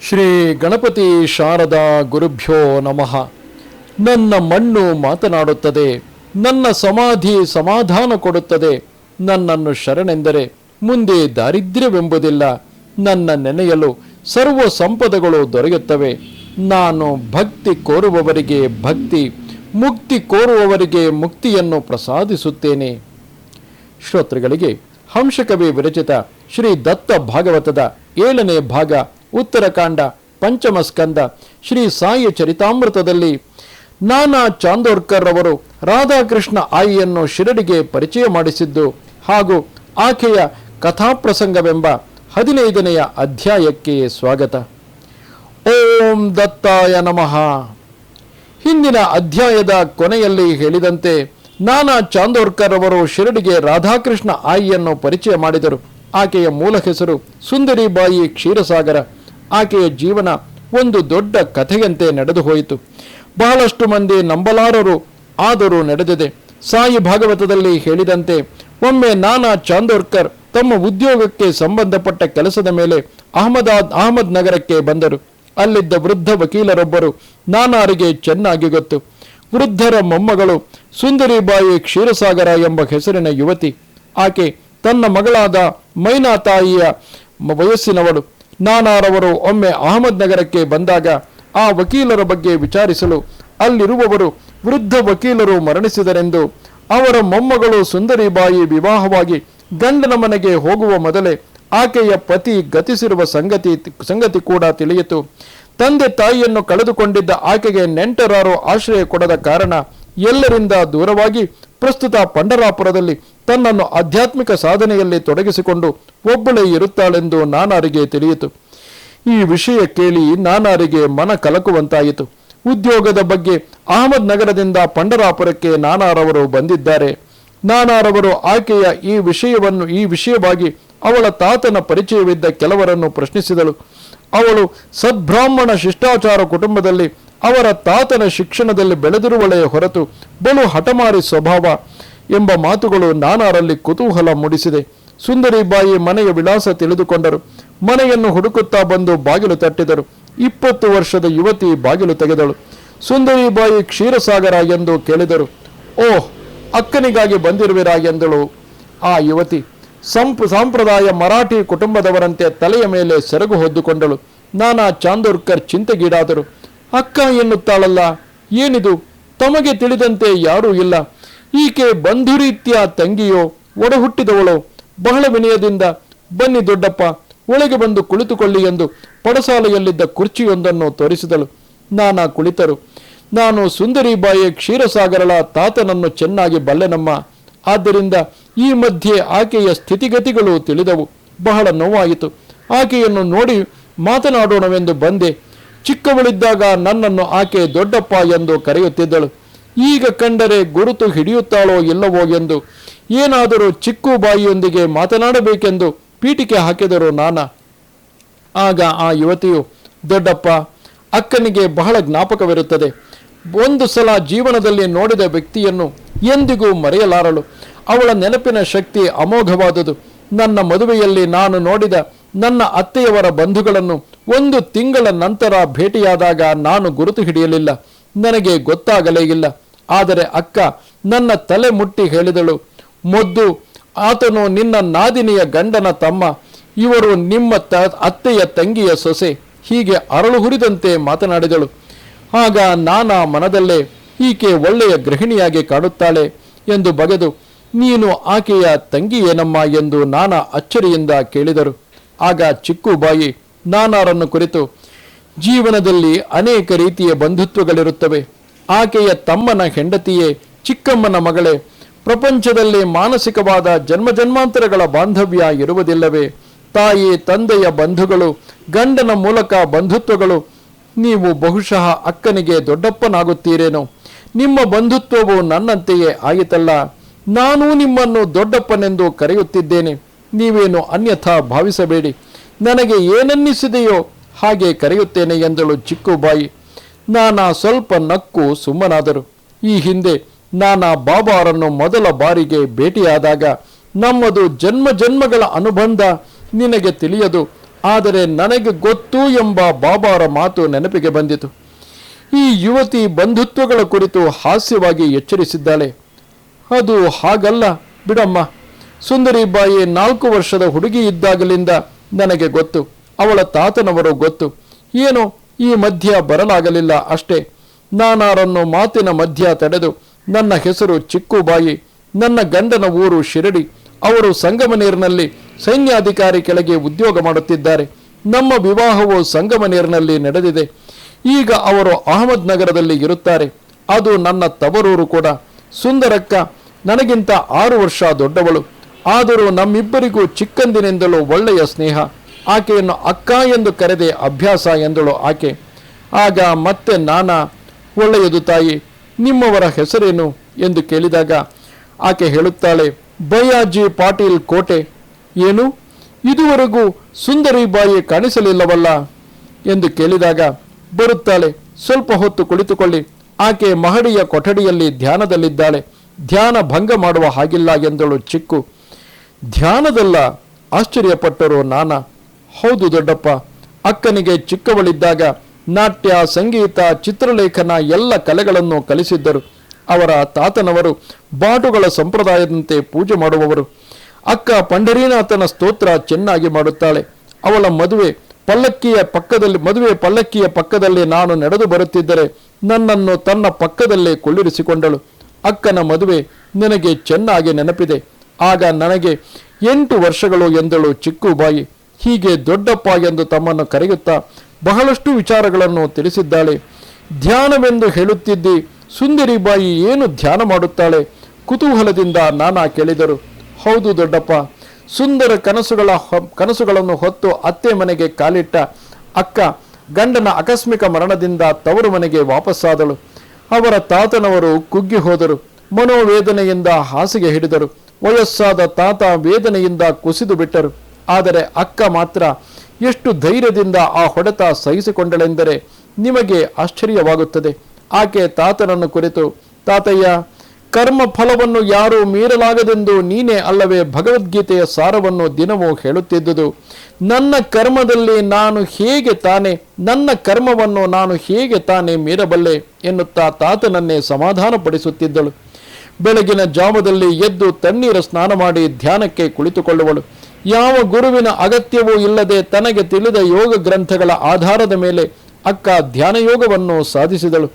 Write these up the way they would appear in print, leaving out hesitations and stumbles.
ಶ್ರೀ ಗಣಪತಿ ಶಾರದಾ ಗುರುಭ್ಯೋ ನಮಃ. ನನ್ನ ಮಣ್ಣು ಮಾತನಾಡುತ್ತದೆ, ನನ್ನ ಸಮಾಧಿ ಸಮಾಧಾನ ಕೊಡುತ್ತದೆ. ನನ್ನನ್ನು ಶರಣೆಂದರೆ ಮುಂದೆ ದಾರಿದ್ರ್ಯವೆಂಬುದಿಲ್ಲ. ನನ್ನ ನೆನೆಯಲು ಸರ್ವ ಸಂಪದಗಳು ದೊರೆಯುತ್ತವೆ. ನಾನು ಭಕ್ತಿ ಕೋರುವವರಿಗೆ ಭಕ್ತಿ, ಮುಕ್ತಿ ಕೋರುವವರಿಗೆ ಮುಕ್ತಿಯನ್ನು ಪ್ರಸಾದಿಸುತ್ತೇನೆ. ಶ್ರೋತೃಗಳಿಗೆ ಹಂಸಕವಿ ವಿರಚಿತ ಶ್ರೀ ದತ್ತ ಭಾಗವತದ 7ನೇ ಭಾಗ ಉತ್ತರಕಾಂಡ ಪಂಚಮ ಸ್ಕಂದ ಶ್ರೀ ಸಾಯಿ ಚರಿತಾಮೃತದಲ್ಲಿ ನಾನಾ ಚಾಂದೋರ್ಕರ್ ಅವರು ರಾಧಾಕೃಷ್ಣ ಆಯಿಯನ್ನು ಶಿರಡಿಗೆ ಪರಿಚಯ ಮಾಡಿಸಿದ್ದು ಹಾಗೂ ಆಕೆಯ ಕಥಾಪ್ರಸಂಗವೆಂಬ 15ನೆಯ ಅಧ್ಯಾಯಕ್ಕೆ ಸ್ವಾಗತ. ಓಂ ದತ್ತಾಯ ನಮಃ. ಹಿಂದಿನ ಅಧ್ಯಾಯದ ಕೊನೆಯಲ್ಲಿ ಹೇಳಿದಂತೆ ನಾನಾ ಚಾಂದೋರ್ಕರ್ ಅವರು ಶಿರಡಿಗೆ ರಾಧಾಕೃಷ್ಣ ಆಯಿಯನ್ನು ಪರಿಚಯ ಮಾಡಿದರು. ಆಕೆಯ ಮೂಲ ಹೆಸರು ಸುಂದರಿಬಾಯಿ ಕ್ಷೀರಸಾಗರ. ಆಕೆಯ ಜೀವನ ಒಂದು ದೊಡ್ಡ ಕಥೆಯಂತೆ ನಡೆದು ಹೋಯಿತು. ಬಹಳಷ್ಟು ಮಂದಿ ನಂಬಲಾರರು, ಆದರೂ ನಡೆದಿದೆ. ಸಾಯಿ ಭಾಗವತದಲ್ಲಿ ಹೇಳಿದಂತೆ ಒಮ್ಮೆ ನಾನಾ ಚಾಂದೋರ್ಕರ್ ತಮ್ಮ ಉದ್ಯೋಗಕ್ಕೆ ಸಂಬಂಧಪಟ್ಟ ಕೆಲಸದ ಮೇಲೆ ಅಹಮದ್ ನಗರಕ್ಕೆ ಬಂದರು. ಅಲ್ಲಿದ್ದ ವೃದ್ಧ ವಕೀಲರೊಬ್ಬರು ನಾನಾರಿಗೆ ಚೆನ್ನಾಗಿ ಗೊತ್ತು. ವೃದ್ಧರ ಮೊಮ್ಮಗಳು ಸುಂದರಿಬಾಯಿ ಕ್ಷೀರಸಾಗರ ಎಂಬ ಹೆಸರಿನ ಯುವತಿ. ಆಕೆ ತನ್ನ ಮಗಳಾದ ಮೈನಾ ತಾಯಿಯ ವಯಸ್ಸಿನವಳು. ನಾನಾರವರು ಒಮ್ಮೆ ಅಹಮದ್ ನಗರಕ್ಕೆ ಬಂದಾಗ ಆ ವಕೀಲರ ಬಗ್ಗೆ ವಿಚಾರಿಸಲು ಅಲ್ಲಿರುವವರು ವೃದ್ಧ ವಕೀಲರು ಮರಣಿಸಿದರೆಂದು, ಅವರ ಮೊಮ್ಮಗಳು ಸುಂದರಿಬಾಯಿ ವಿವಾಹವಾಗಿ ಗಂಡನ ಮನೆಗೆ ಹೋಗುವ ಮೊದಲೇ ಆಕೆಯ ಪತಿ ಗತಿಸಿರುವ ಸಂಗತಿ ಕೂಡ ತಿಳಿಯಿತು. ತಂದೆ ತಾಯಿಯನ್ನು ಕಳೆದುಕೊಂಡಿದ್ದ ಆಕೆಗೆ ನೆಂಟರಾರು ಆಶ್ರಯ ಕೊಡದ ಕಾರಣ ಎಲ್ಲರಿಂದ ದೂರವಾಗಿ ಪ್ರಸ್ತುತ ಪಂಢರಾಪುರದಲ್ಲಿ ತನ್ನನ್ನು ಆಧ್ಯಾತ್ಮಿಕ ಸಾಧನೆಯಲ್ಲಿ ತೊಡಗಿಸಿಕೊಂಡು ಒಬ್ಬಳೇ ಇರುತ್ತಾಳೆಂದು ನಾನಾರಿಗೆ ತಿಳಿಯಿತು. ಈ ವಿಷಯ ಕೇಳಿ ನಾನಾರಿಗೆ ಮನ ಕಲಕುವಂತಾಯಿತು. ಉದ್ಯೋಗದ ಬಗ್ಗೆ ಅಹಮದ್ ನಗರದಿಂದ ಪಂಢರಾಪುರಕ್ಕೆ ನಾನಾರವರು ಬಂದಿದ್ದಾರೆ. ನಾನಾರವರು ಆಕೆಯ ಈ ವಿಷಯವಾಗಿ ಅವಳ ತಾತನ ಪರಿಚಯವಿದ್ದ ಕೆಲವರನ್ನು ಪ್ರಶ್ನಿಸಿದಳು. ಅವಳು ಸದ್ಬ್ರಾಹ್ಮಣ ಶಿಷ್ಟಾಚಾರ ಕುಟುಂಬದಲ್ಲಿ ಅವರ ತಾತನ ಶಿಕ್ಷಣದಲ್ಲಿ ಬೆಳೆದಿರುವಳೇ ಹೊರತು ಬಲು ಹಠಮಾರಿ ಸ್ವಭಾವ ಎಂಬ ಮಾತುಗಳು ನಾನಾರಲ್ಲಿ ಕುತೂಹಲ ಮೂಡಿಸಿದೆ. ಸುಂದರಿಬಾಯಿ ಮನೆಯ ವಿಳಾಸ ತಿಳಿದುಕೊಂಡರು. ಮನೆಯನ್ನು ಹುಡುಕುತ್ತಾ ಬಂದು ಬಾಗಿಲು ತಟ್ಟಿದರು. 20 ವರ್ಷದ ಯುವತಿ ಬಾಗಿಲು ತೆಗೆದಳು. ಸುಂದರಿಬಾಯಿ ಕ್ಷೀರಸಾಗರ ಎಂದು ಕೇಳಿದರು. ಓಹ್, ಅಕ್ಕನಿಗಾಗಿ ಬಂದಿರುವಿರಾ ಎಂದಳು ಆ ಯುವತಿ. ಸಾಂಪ್ರದಾಯ ಮರಾಠಿ ಕುಟುಂಬದವರಂತೆ ತಲೆಯ ಮೇಲೆ ಸೆರಗು ಹೊದ್ದುಕೊಂಡಳು. ನಾನಾ ಚಾಂದೋರ್ಕರ್ ಚಿಂತೆಗೀಡಾದರು. ಅಕ್ಕ ಎನ್ನುತ್ತಾಳಲ್ಲ, ಏನಿದು? ತಮಗೆ ತಿಳಿದಂತೆ ಯಾರೂ ಇಲ್ಲ. ಈಕೆ ಬಂಧುರೀತ್ಯ ತಂಗಿಯೋ ಒಡಹುಟ್ಟಿದವಳೋ? ಬಹಳ ವಿನಯದಿಂದ ಬನ್ನಿ ದೊಡ್ಡಪ್ಪ, ಒಳಗೆ ಬಂದು ಕುಳಿತುಕೊಳ್ಳಿ ಎಂದು ಪಡಸಾಲೆಯಲ್ಲಿದ್ದ ಕುರ್ಚಿಯೊಂದನ್ನು ತೋರಿಸಿದಳು. ನಾನಾ ಕುಳಿತರು. ನಾನು ಸುಂದರಿಬಾಯಿ ಕ್ಷೀರಸಾಗರಳ ತಾತನನ್ನು ಚೆನ್ನಾಗಿ ಬಲ್ಲೆನಮ್ಮ. ಆದ್ದರಿಂದ ಈ ಮಧ್ಯೆ ಆಕೆಯ ಸ್ಥಿತಿಗತಿಗಳು ತಿಳಿದವು. ಬಹಳ ನೋವಾಯಿತು. ಆಕೆಯನ್ನು ನೋಡಿ ಮಾತನಾಡೋಣವೆಂದು ಬಂದೆ. ಚಿಕ್ಕವಳಿದ್ದಾಗ ನನ್ನನ್ನು ಆಕೆ ದೊಡ್ಡಪ್ಪ ಎಂದು ಕರೆಯುತ್ತಿದ್ದಳು. ಈಗ ಕಂಡರೆ ಗುರುತು ಹಿಡಿಯುತ್ತಾಳೋ ಇಲ್ಲವೋ ಎಂದು ಏನಾದರೂ ಚಿಕ್ಕು ಬಾಯಿಯೊಂದಿಗೆ ಮಾತನಾಡಬೇಕೆಂದು ಪೀಠಿಕೆ ಹಾಕಿದರು ನಾನಾ. ಆಗ ಆ ಯುವತಿಯು, ದೊಡ್ಡಪ್ಪ, ಅಕ್ಕನಿಗೆ ಬಹಳ ಜ್ಞಾಪಕವಿರುತ್ತದೆ. ಒಂದು ಸಲ ಜೀವನದಲ್ಲಿ ನೋಡಿದ ವ್ಯಕ್ತಿಯನ್ನು ಎಂದಿಗೂ ಮರೆಯಲಾರಳು. ಅವಳ ನೆನಪಿನ ಶಕ್ತಿ ಅಮೋಘವಾದುದು. ನನ್ನ ಮದುವೆಯಲ್ಲಿ ನಾನು ನೋಡಿದ ನನ್ನ ಅತ್ತೆಯವರ ಬಂಧುಗಳನ್ನು 1 ತಿಂಗಳ ನಂತರ ಭೇಟಿಯಾದಾಗ ನಾನು ಗುರುತು ಹಿಡಿಯಲಿಲ್ಲ. ನನಗೆ ಗೊತ್ತಾಗಲೇ ಇಲ್ಲ. ಆದರೆ ಅಕ್ಕ ನನ್ನ ತಲೆ ಮುಟ್ಟಿ ಹೇಳಿದಳು, ಮೊದ್ದು, ಆತನು ನಿನ್ನ ನಾದಿನಿಯ ಗಂಡನ ತಮ್ಮ. ಇವರು ನಿಮ್ಮ ಅತ್ತೆಯ ತಂಗಿಯ ಸೊಸೆ. ಹೀಗೆ ಅರಳು ಹುರಿದಂತೆ ಮಾತನಾಡಿದಳು. ಆಗ ನಾನಾ ಮನದಲ್ಲೇ ಈಕೆ ಒಳ್ಳೆಯ ಗೃಹಿಣಿಯಾಗಿ ಕಾಣುತ್ತಾಳೆ ಎಂದು ಬಗೆದು, ನೀನು ಆಕೆಯ ತಂಗಿ ಏನಮ್ಮ ಎಂದು ನಾನಾ ಅಚ್ಚರಿಯಿಂದ ಕೇಳಿದರು. ಆಗ ಚಿಕ್ಕುಬಾಯಿ ನಾನಾರನ್ನು ಕುರಿತು, ಜೀವನದಲ್ಲಿ ಅನೇಕ ರೀತಿಯ ಬಂಧುತ್ವಗಳಿರುತ್ತವೆ. ಆಕೆಯ ತಮ್ಮನ ಹೆಂಡತಿಯೇ ಚಿಕ್ಕಮ್ಮನ ಮಗಳೇ. ಪ್ರಪಂಚದಲ್ಲಿ ಮಾನಸಿಕವಾದ ಜನ್ಮಾಂತರಗಳ ಬಾಂಧವ್ಯ ಇರುವುದಿಲ್ಲವೇ? ತಾಯಿ ತಂದೆಯ ಬಂಧುಗಳು, ಗಂಡನ ಮೂಲಕ ಬಂಧುತ್ವಗಳು. ನೀವು ಬಹುಶಃ ಅಕ್ಕನಿಗೆ ದೊಡ್ಡಪ್ಪನಾಗುತ್ತೀರೇನೋ. ನಿಮ್ಮ ಬಂಧುತ್ವವು ನನ್ನಂತೆಯೇ ಆಯಿತಲ್ಲ. ನಾನೂ ನಿಮ್ಮನ್ನು ದೊಡ್ಡಪ್ಪನೆಂದು ಕರೆಯುತ್ತಿದ್ದೇನೆ. ನೀವೇನು ಅನ್ಯಥಾ ಭಾವಿಸಬೇಡಿ. ನನಗೆ ಏನನ್ನಿಸಿದೆಯೋ ಹಾಗೆ ಕರೆಯುತ್ತೇನೆ ಎಂದಳು ಚಿಕ್ಕುಬಾಯಿ. ನಾನಾ ಸ್ವಲ್ಪ ನಕ್ಕು ಸುಮ್ಮನಾದರು. ಈ ಹಿಂದೆ ನಾನಾ ಬಾಬಾರನ್ನು ಮೊದಲ ಬಾರಿಗೆ ಭೇಟಿಯಾದಾಗ, ನಮ್ಮದು ಜನ್ಮಗಳ ಅನುಬಂಧ ನಿನಗೆ ತಿಳಿಯದು, ಆದರೆ ನನಗೆ ಗೊತ್ತು ಎಂಬ ಬಾಬಾರ ಮಾತು ನೆನಪಿಗೆ ಬಂದಿತು. ಈ ಯುವತಿ ಬಂಧುತ್ವಗಳ ಕುರಿತು ಹಾಸ್ಯವಾಗಿ ಎಚ್ಚರಿಸಿದ್ದಾಳೆ. ಅದು ಹಾಗಲ್ಲ ಬಿಡಮ್ಮ. ಸುಂದರಿಬಾಯಿ 4 ವರ್ಷದ ಹುಡುಗಿ ಇದ್ದಾಗಲಿಂದ ನನಗೆ ಗೊತ್ತು, ಅವಳ ತಾತನವರು ಗೊತ್ತು. ಏನೋ ಈ ಮಧ್ಯ ಬರಲಾಗಲಿಲ್ಲ ಅಷ್ಟೇ. ನಾನಾರನ್ನು ಮಾತಿನ ಮಧ್ಯ ತಡೆದು, ನನ್ನ ಹೆಸರು ಚಿಕ್ಕುಬಾಯಿ, ನನ್ನ ಗಂಡನ ಊರು ಶಿರಡಿ, ಅವರು ಸಂಗಮನೀರಿನಲ್ಲಿ ಸೈನ್ಯಾಧಿಕಾರಿ ಕೆಳಗೆ ಉದ್ಯೋಗ ಮಾಡುತ್ತಿದ್ದಾರೆ. ನಮ್ಮ ವಿವಾಹವು ಸಂಗಮನೀರಿನಲ್ಲಿ ನಡೆದಿದೆ. ಈಗ ಅವರು ಅಹಮದ್ ನಗರದಲ್ಲಿ ಇರುತ್ತಾರೆ. ಅದು ನನ್ನ ತವರೂರು ಕೂಡ. ಸುಂದರಕ್ಕ ನನಗಿಂತ 6 ವರ್ಷ ದೊಡ್ಡವಳು. ಆದರೂ ನಮ್ಮಿಬ್ಬರಿಗೂ ಚಿಕ್ಕಂದಿನಿಂದಲೂ ಒಳ್ಳೆಯ ಸ್ನೇಹ. ಆಕೆಯನ್ನು ಅಕ್ಕ ಎಂದು ಕರೆದೆ ಅಭ್ಯಾಸ ಎಂದಳು ಆಕೆ. ಆಗ ಮತ್ತೆ ನಾನಾ, ಒಳ್ಳೆಯದು ತಾಯಿ, ನಿಮ್ಮವರ ಹೆಸರೇನು ಎಂದು ಕೇಳಿದಾಗ ಆಕೆ ಹೇಳುತ್ತಾಳೆ, ಬಯ್ಯಾಜಿ ಪಾಟೀಲ್ ಕೋಟೆ. ಏನು, ಇದುವರೆಗೂ ಸುಂದರಿಬಾಯಿ ಕಾಣಿಸಲಿಲ್ಲವಲ್ಲ ಎಂದು ಕೇಳಿದಾಗ ಬರುತ್ತಾಳೆ, ಸ್ವಲ್ಪ ಹೊತ್ತು ಕುಳಿತುಕೊಳ್ಳಿ. ಆಕೆ ಮಹಡಿಯ ಕೊಠಡಿಯಲ್ಲಿ ಧ್ಯಾನದಲ್ಲಿದ್ದಾಳೆ. ಧ್ಯಾನ ಭಂಗ ಮಾಡುವ ಹಾಗಿಲ್ಲ ಎಂದಳು ಚಿಕ್ಕು. ಧ್ಯಾನದಲ್ಲ, ಆಶ್ಚರ್ಯಪಟ್ಟರು ನಾನಾ. ಹೌದು ದೊಡ್ಡಪ್ಪ, ಅಕ್ಕನಿಗೆ ಚಿಕ್ಕವಳಿದ್ದಾಗ ನಾಟ್ಯ, ಸಂಗೀತ, ಚಿತ್ರಲೇಖನ ಎಲ್ಲ ಕಲೆಗಳನ್ನು ಕಲಿಸಿದ್ದರು. ಅವರ ತಾತನವರು ಬಾಟುಗಳ ಸಂಪ್ರದಾಯದಂತೆ ಪೂಜೆ ಮಾಡುವವರು. ಅಕ್ಕ ಪಂಢರೀನಾಥನ ಸ್ತೋತ್ರ ಚೆನ್ನಾಗಿ ಮಾಡುತ್ತಾಳೆ. ಅವಳ ಮದುವೆ ಪಲ್ಲಕ್ಕಿಯ ಪಕ್ಕದಲ್ಲಿ ನಾನು ನಡೆದು ಬರುತ್ತಿದ್ದರೆ ನನ್ನನ್ನು ತನ್ನ ಪಕ್ಕದಲ್ಲೇ ಕೊಳ್ಳಿರಿಸಿಕೊಂಡಳು. ಅಕ್ಕನ ಮದುವೆ ನನಗೆ ಚೆನ್ನಾಗಿ ನೆನಪಿದೆ. ಆಗ ನನಗೆ 8 ವರ್ಷಗಳು ಎಂದಳು ಚಿಕ್ಕುಬಾಯಿ. ಹೀಗೆ ದೊಡ್ಡಪ್ಪ ಎಂದು ತಮ್ಮನ್ನು ಕರೆಯುತ್ತಾ ಬಹಳಷ್ಟು ವಿಚಾರಗಳನ್ನು ತಿಳಿಸಿದ್ದಾಳೆ. ಧ್ಯಾನವೆಂದು ಹೇಳುತ್ತಿದ್ದಿ, ಸುಂದರಿಬಾಯಿ ಏನು ಧ್ಯಾನ ಮಾಡುತ್ತಾಳೆ? ಕುತೂಹಲದಿಂದ ನಾನಾ ಕೇಳಿದರು. ಹೌದು ದೊಡ್ಡಪ್ಪ, ಸುಂದರ ಕನಸುಗಳನ್ನು ಹೊತ್ತು ಅತ್ತೆ ಮನೆಗೆ ಕಾಲಿಟ್ಟ ಅಕ್ಕ ಗಂಡನ ಆಕಸ್ಮಿಕ ಮರಣದಿಂದ ತವರು ಮನೆಗೆ ವಾಪಸ್ಸಾದಳು. ಅವರ ತಾತನವರು ಕುಗ್ಗಿ ಹೋದರು. ಮನೋವೇದನೆಯಿಂದ ಹಾಸಿಗೆ ಹಿಡಿದರು. ವಯಸ್ಸಾದ ತಾತ ವೇದನೆಯಿಂದ ಕುಸಿದು ಬಿಟ್ಟರು. ಆದರೆ ಅಕ್ಕ ಮಾತ್ರ ಎಷ್ಟು ಧೈರ್ಯದಿಂದ ಆ ಹೊಡೆತ ಸಹಿಸಿಕೊಂಡಳೆಂದರೆ ನಿಮಗೆ ಆಶ್ಚರ್ಯವಾಗುತ್ತದೆ. ಆಕೆ ತಾತನನ್ನು ಕುರಿತು, ತಾತಯ್ಯ, ಕರ್ಮ ಫಲವನ್ನು ಯಾರೂ ಮೀರಲಾಗದೆಂದು ನೀನೇ ಅಲ್ಲವೇ ಭಗವದ್ಗೀತೆಯ ಸಾರವನ್ನು ದಿನವೂ ಹೇಳುತ್ತಿದ್ದುದು. ನನ್ನ ಕರ್ಮವನ್ನು ನಾನು ಹೇಗೆ ತಾನೇ ಮೀರಬಲ್ಲೆ ಎನ್ನುತ್ತಾ ತಾತನನ್ನೇ ಸಮಾಧಾನಪಡಿಸುತ್ತಿದ್ದಳು. ಬೆಳಗಿನ ಜಾವದಲ್ಲಿ ಎದ್ದು ತಣ್ಣೀರ ಸ್ನಾನ ಮಾಡಿ ಧ್ಯಾನಕ್ಕೆ ಕುಳಿತುಕೊಳ್ಳುವಳು. ಯಾವ ಗುರುವಿನ ಅಗತ್ಯವೂ ಇಲ್ಲದೆ ತನಗೆ ತಿಳಿದ ಯೋಗ ಗ್ರಂಥಗಳ ಆಧಾರದ ಮೇಲೆ ಅಕ್ಕ ಧ್ಯಾನ ಯೋಗವನ್ನು ಸಾಧಿಸಿದಳು.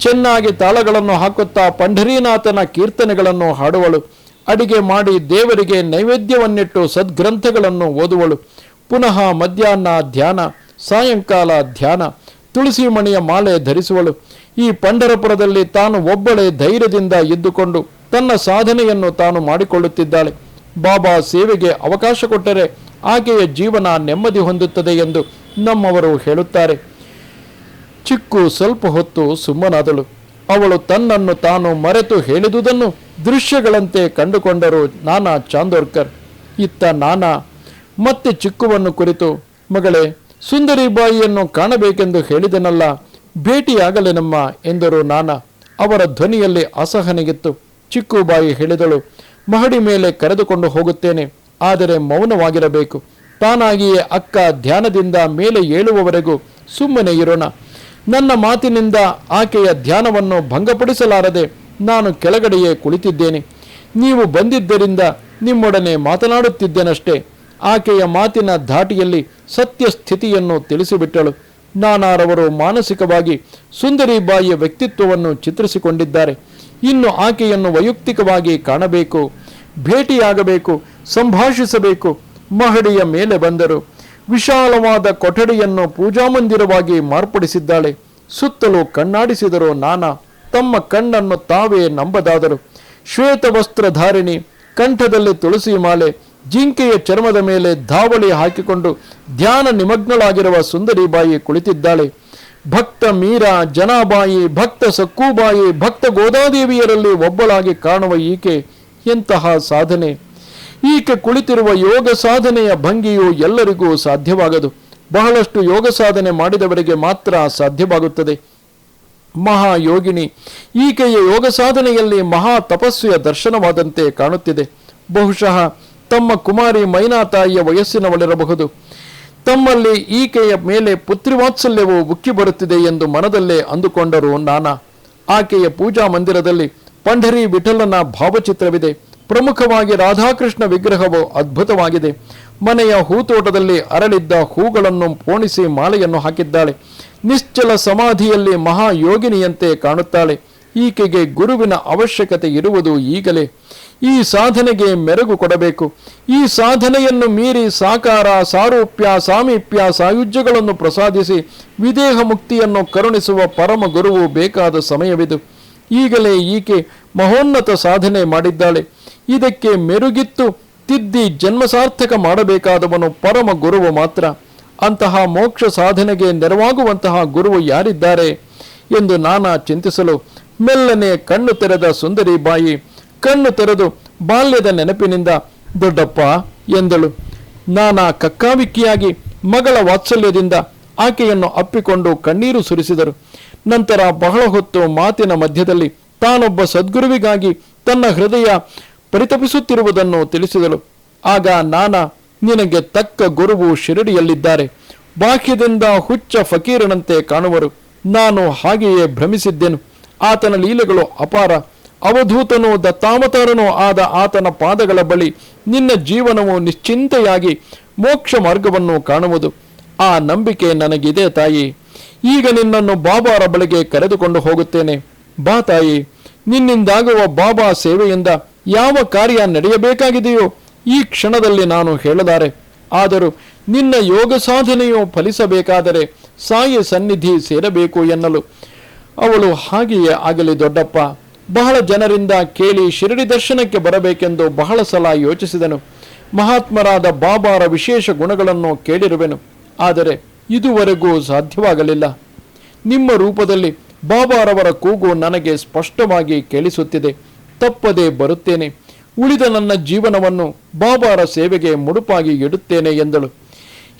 ಚೆನ್ನಾಗಿ ತಾಳಗಳನ್ನು ಹಾಕುತ್ತಾ ಪಂಢರೀನಾಥನ ಕೀರ್ತನೆಗಳನ್ನು ಹಾಡುವಳು. ಅಡಿಗೆ ಮಾಡಿ ದೇವರಿಗೆ ನೈವೇದ್ಯವನ್ನಿಟ್ಟು ಸದ್ಗ್ರಂಥಗಳನ್ನು ಓದುವಳು. ಪುನಃ ಮಧ್ಯಾಹ್ನ ಧ್ಯಾನ, ಸಾಯಂಕಾಲ ಧ್ಯಾನ, ತುಳಸಿ ಮಣಿಯ ಮಾಲೆ ಧರಿಸುವಳು. ಈ ಪಂಢರಪುರದಲ್ಲಿ ತಾನು ಒಬ್ಬಳೇ ಧೈರ್ಯದಿಂದ ಇದ್ದುಕೊಂಡು ತನ್ನ ಸಾಧನೆಯನ್ನು ತಾನು ಮಾಡಿಕೊಳ್ಳುತ್ತಿದ್ದಾಳೆ. ಬಾಬಾ ಸೇವೆಗೆ ಅವಕಾಶ ಕೊಟ್ಟರೆ ಆಕೆಯ ಜೀವನ ನೆಮ್ಮದಿ ಹೊಂದುತ್ತದೆ ಎಂದು ನಮ್ಮವರು ಹೇಳುತ್ತಾರೆ. ಚಿಕ್ಕು ಸ್ವಲ್ಪ ಹೊತ್ತು ಸುಮ್ಮನಾದಳು. ಅವಳು ತನ್ನನ್ನು ತಾನು ಮರೆತು ಹೇಳಿದುದನ್ನು ದೃಶ್ಯಗಳಂತೆ ಕಂಡುಕೊಂಡರು ನಾನಾ ಚಾಂದೋರ್ಕರ್. ಇತ್ತ ನಾನಾ ಮತ್ತೆ ಚಿಕ್ಕುವನ್ನು ಕುರಿತು, ಮಗಳೇ, ಸುಂದರಿಬಾಯಿಯನ್ನು ಕಾಣಬೇಕೆಂದು ಹೇಳಿದನಲ್ಲ, ಭೇಟಿಯಾಗಲೇನಮ್ಮ ಎಂದರು ನಾನಾ. ಅವರ ಧ್ವನಿಯಲ್ಲಿ ಅಸಹನೆಗಿತ್ತು. ಚಿಕ್ಕುಬಾಯಿ ಹೇಳಿದಳು, ಮಹಡಿ ಮೇಲೆ ಕರೆದುಕೊಂಡು ಹೋಗುತ್ತೇನೆ, ಆದರೆ ಮೌನವಾಗಿರಬೇಕು. ತಾನಾಗಿಯೇ ಅಕ್ಕ ಧ್ಯಾನದಿಂದ ಮೇಲೆ ಏಳುವವರೆಗೂ ಸುಮ್ಮನೆ ಇರೋಣ. ನನ್ನ ಮಾತಿನಿಂದ ಆಕೆಯ ಧ್ಯಾನವನ್ನು ಭಂಗಪಡಿಸಲಾರದೆ ನಾನು ಕೆಳಗಡೆಯೇ ಕುಳಿತಿದ್ದೇನೆ. ನೀವು ಬಂದಿದ್ದರಿಂದ ನಿಮ್ಮೊಡನೆ ಮಾತನಾಡುತ್ತಿದ್ದೇನಷ್ಟೇ. ಆಕೆಯ ಮಾತಿನ ಧಾಟಿಯಲ್ಲಿ ಸತ್ಯ ಸ್ಥಿತಿಯನ್ನು ತಿಳಿಸಿಬಿಟ್ಟಳು. ನಾನಾರವರು ಮಾನಸಿಕವಾಗಿ ಸುಂದರಿಬಾಯಿಯ ವ್ಯಕ್ತಿತ್ವವನ್ನು ಚಿತ್ರಿಸಿಕೊಂಡಿದ್ದಾರೆ. ಇನ್ನು ಆಕೆಯನ್ನು ವೈಯಕ್ತಿಕವಾಗಿ ಕಾಣಬೇಕು, ಭೇಟಿಯಾಗಬೇಕು, ಸಂಭಾಷಿಸಬೇಕು. ಮಹಡಿಯ ಮೇಲೆ ಬಂದರು. ವಿಶಾಲವಾದ ಕೊಠಡಿಯನ್ನು ಪೂಜಾಮಂದಿರವಾಗಿ ಮಾರ್ಪಡಿಸಿದ್ದಾಳೆ. ಸುತ್ತಲೂ ಕಣ್ಣಾಡಿಸಿದರು ನಾನಾ. ತಮ್ಮ ಕಣ್ಣನ್ನು ತಾವೇ ನಂಬದಾದರು. ಶ್ವೇತ ವಸ್ತ್ರಧಾರಿಣಿ, ಕಂಠದಲ್ಲಿ ತುಳಸಿ ಮಾಲೆ, ಜಿಂಕೆಯ ಚರ್ಮದ ಮೇಲೆ ಧಾವಳಿ ಹಾಕಿಕೊಂಡು ಧ್ಯಾನ ನಿಮಗ್ನಳಾಗಿರುವ ಸುಂದರಿಬಾಯಿ ಕುಳಿತಿದ್ದಾಳೆ. ಭಕ್ತ ಮೀರಾ, ಜನಾಬಾಯಿ, ಭಕ್ತ ಸಕ್ಕೂಬಾಯಿ, ಭಕ್ತ ಗೋದಾದೇವಿಯರಲ್ಲಿ ಒಬ್ಬಳಾಗಿ ಕಾಣುವ ಈಕೆ ಎಂತಹ ಸಾಧನೆ! ಈಕೆ ಕುಳಿತಿರುವ ಯೋಗ ಸಾಧನೆಯ ಭಂಗಿಯು ಎಲ್ಲರಿಗೂ ಸಾಧ್ಯವಾಗದು. ಬಹಳಷ್ಟು ಯೋಗ ಸಾಧನೆ ಮಾಡಿದವರಿಗೆ ಮಾತ್ರ ಸಾಧ್ಯವಾಗುತ್ತದೆ. ಮಹಾಯೋಗಿನಿ ಈಕೆಯ ಯೋಗ ಸಾಧನೆಯಲ್ಲಿ ಮಹಾ ತಪಸ್ವಿಯ ದರ್ಶನವಾದಂತೆ ಕಾಣುತ್ತಿದೆ. ಬಹುಶಃ ತಮ್ಮ ಕುಮಾರಿ ಮೈನಾ ತಾಯಿಯ ವಯಸ್ಸಿನವಳಿರಬಹುದು. ತಮ್ಮಲ್ಲಿ ಈಕೆಯ ಮೇಲೆ ಪುತ್ರಿವಾತ್ಸಲ್ಯವು ಉಕ್ಕಿ ಬರುತ್ತಿದೆ ಎಂದು ಮನದಲ್ಲೇ ಅಂದುಕೊಂಡರು ನಾನಾ. ಆಕೆಯ ಪೂಜಾ ಮಂದಿರದಲ್ಲಿ ಪಂಢರಿ ವಿಠಲನ ಭಾವಚಿತ್ರವಿದೆ. ಪ್ರಮುಖವಾಗಿ ರಾಧಾಕೃಷ್ಣ ವಿಗ್ರಹವು ಅದ್ಭುತವಾಗಿದೆ. ಮನೆಯ ಹೂತೋಟದಲ್ಲಿ ಅರಳಿದ್ದ ಹೂಗಳನ್ನು ಪೋಣಿಸಿ ಮಾಲೆಯನ್ನು ಹಾಕಿದ್ದಾಳೆ. ನಿಶ್ಚಲ ಸಮಾಧಿಯಲ್ಲಿ ಮಹಾಯೋಗಿನಿಯಂತೆ ಕಾಣುತ್ತಾಳೆ. ಈಕೆಗೆ ಗುರುವಿನ ಅವಶ್ಯಕತೆ ಇರುವುದು ಈಗಲೇ. ಈ ಸಾಧನೆಗೆ ಮೆರುಗು ಕೊಡಬೇಕು. ಈ ಸಾಧನೆಯನ್ನು ಮೀರಿ ಸಾಕಾರ, ಸಾರೂಪ್ಯ, ಸಾಮೀಪ್ಯ, ಸಾಯುಜ್ಯಗಳನ್ನು ಪ್ರಸಾದಿಸಿ ವಿದೇಹ ಮುಕ್ತಿಯನ್ನು ಕರುಣಿಸುವ ಪರಮ ಗುರುವು ಬೇಕಾದ ಸಮಯವಿದು. ಈಗಲೇ ಈಕೆ ಮಹೋನ್ನತ ಸಾಧನೆ ಮಾಡಿದ್ದಾಳೆ. ಇದಕ್ಕೆ ಮೆರುಗಿತ್ತು ತಿದ್ದಿ ಜನ್ಮಸಾರ್ಥಕ ಮಾಡಬೇಕಾದವನು ಪರಮ ಗುರುವು ಮಾತ್ರ. ಅಂತಹ ಮೋಕ್ಷ ಸಾಧನೆಗೆ ನೆರವಾಗುವಂತಹ ಗುರುವು ಯಾರಿದ್ದಾರೆ ಎಂದು ನಾನಾ ಚಿಂತಿಸಲು ಮೆಲ್ಲನೆ ಕಣ್ಣು ತೆರೆದ ಸುಂದರಿ ಬಾಯಿ ಕಣ್ಣು ತೆರೆದು ಬಾಲ್ಯದ ನೆನಪಿನಿಂದ ದೊಡ್ಡಪ್ಪ ಎಂದಳು. ನಾನಾ ಕಕ್ಕಾವಿಕ್ಕಿಯಾಗಿ ಮಗಳ ವಾತ್ಸಲ್ಯದಿಂದ ಆಕೆಯನ್ನು ಅಪ್ಪಿಕೊಂಡು ಕಣ್ಣೀರು ಸುರಿಸಿದರು. ನಂತರ ಬಹಳ ಹೊತ್ತು ಮಾತಿನ ಮಧ್ಯದಲ್ಲಿ ತಾನೊಬ್ಬ ಸದ್ಗುರುವಿಗಾಗಿ ತನ್ನ ಹೃದಯ ಪರಿತಪಿಸುತ್ತಿರುವುದನ್ನು ತಿಳಿಸಿದಳು. ಆಗ ನಾನಾ, ನಿನಗೆ ತಕ್ಕ ಗುರುವು ಶಿರಡಿಯಲ್ಲಿದ್ದಾರೆ. ಬಾಹ್ಯದಿಂದ ಹುಚ್ಚ ಫಕೀರನಂತೆ ಕಾಣುವರು. ನಾನು ಹಾಗೆಯೇ ಭ್ರಮಿಸಿದ್ದೆನು. ಆತನ ಲೀಲೆಗಳು ಅಪಾರ. ಅವಧೂತನೂ ದತ್ತಾವತಾರನೂ ಆದ ಆತನ ಪಾದಗಳ ಬಳಿ ನಿನ್ನ ಜೀವನವು ನಿಶ್ಚಿಂತೆಯಾಗಿ ಮೋಕ್ಷ ಮಾರ್ಗವನ್ನು ಕಾಣುವುದು. ಆ ನಂಬಿಕೆ ನನಗಿದೆ ತಾಯಿ. ಈಗ ನಿನ್ನನ್ನು ಬಾಬಾರ ಬಳಿಗೆ ಕರೆದುಕೊಂಡು ಹೋಗುತ್ತೇನೆ. ಬಾ ತಾಯಿ. ನಿನ್ನಿಂದಾಗುವ ಬಾಬಾ ಸೇವೆಯಿಂದ ಯಾವ ಕಾರ್ಯ ನಡೆಯಬೇಕಾಗಿದೆಯೋ ಈ ಕ್ಷಣದಲ್ಲಿ ನಾನು ಹೇಳಲಾರೆ. ಆದರೂ ನಿನ್ನ ಯೋಗ ಸಾಧನೆಯು ಫಲಿಸಬೇಕಾದರೆ ಸಾಯಿ ಸನ್ನಿಧಿ ಸೇರಬೇಕು ಎನ್ನಲು ಅವಳು, ಹಾಗೆಯೇ ಆಗಲಿ ದೊಡ್ಡಪ್ಪ. ಬಹಳ ಜನರಿಂದ ಕೇಳಿ ಶಿರಡಿ ದರ್ಶನಕ್ಕೆ ಬರಬೇಕೆಂದು ಬಹಳ ಸಲ ಯೋಚಿಸಿದನು. ಮಹಾತ್ಮರಾದ ಬಾಬಾರ ವಿಶೇಷ ಗುಣಗಳನ್ನು ಕೇಳಿರುವೆನು. ಆದರೆ ಇದುವರೆಗೂ ಸಾಧ್ಯವಾಗಲಿಲ್ಲ. ನಿಮ್ಮ ರೂಪದಲ್ಲಿ ಬಾಬಾರವರ ಕೂಗು ನನಗೆ ಸ್ಪಷ್ಟವಾಗಿ ಕೇಳಿಸುತ್ತಿದೆ. ತಪ್ಪದೆ ಬರುತ್ತೇನೆ. ಉಳಿದ ನನ್ನ ಜೀವನವನ್ನು ಬಾಬಾರ ಸೇವೆಗೆ ಮುಡುಪಾಗಿ ಇಡುತ್ತೇನೆ ಎಂದಳು.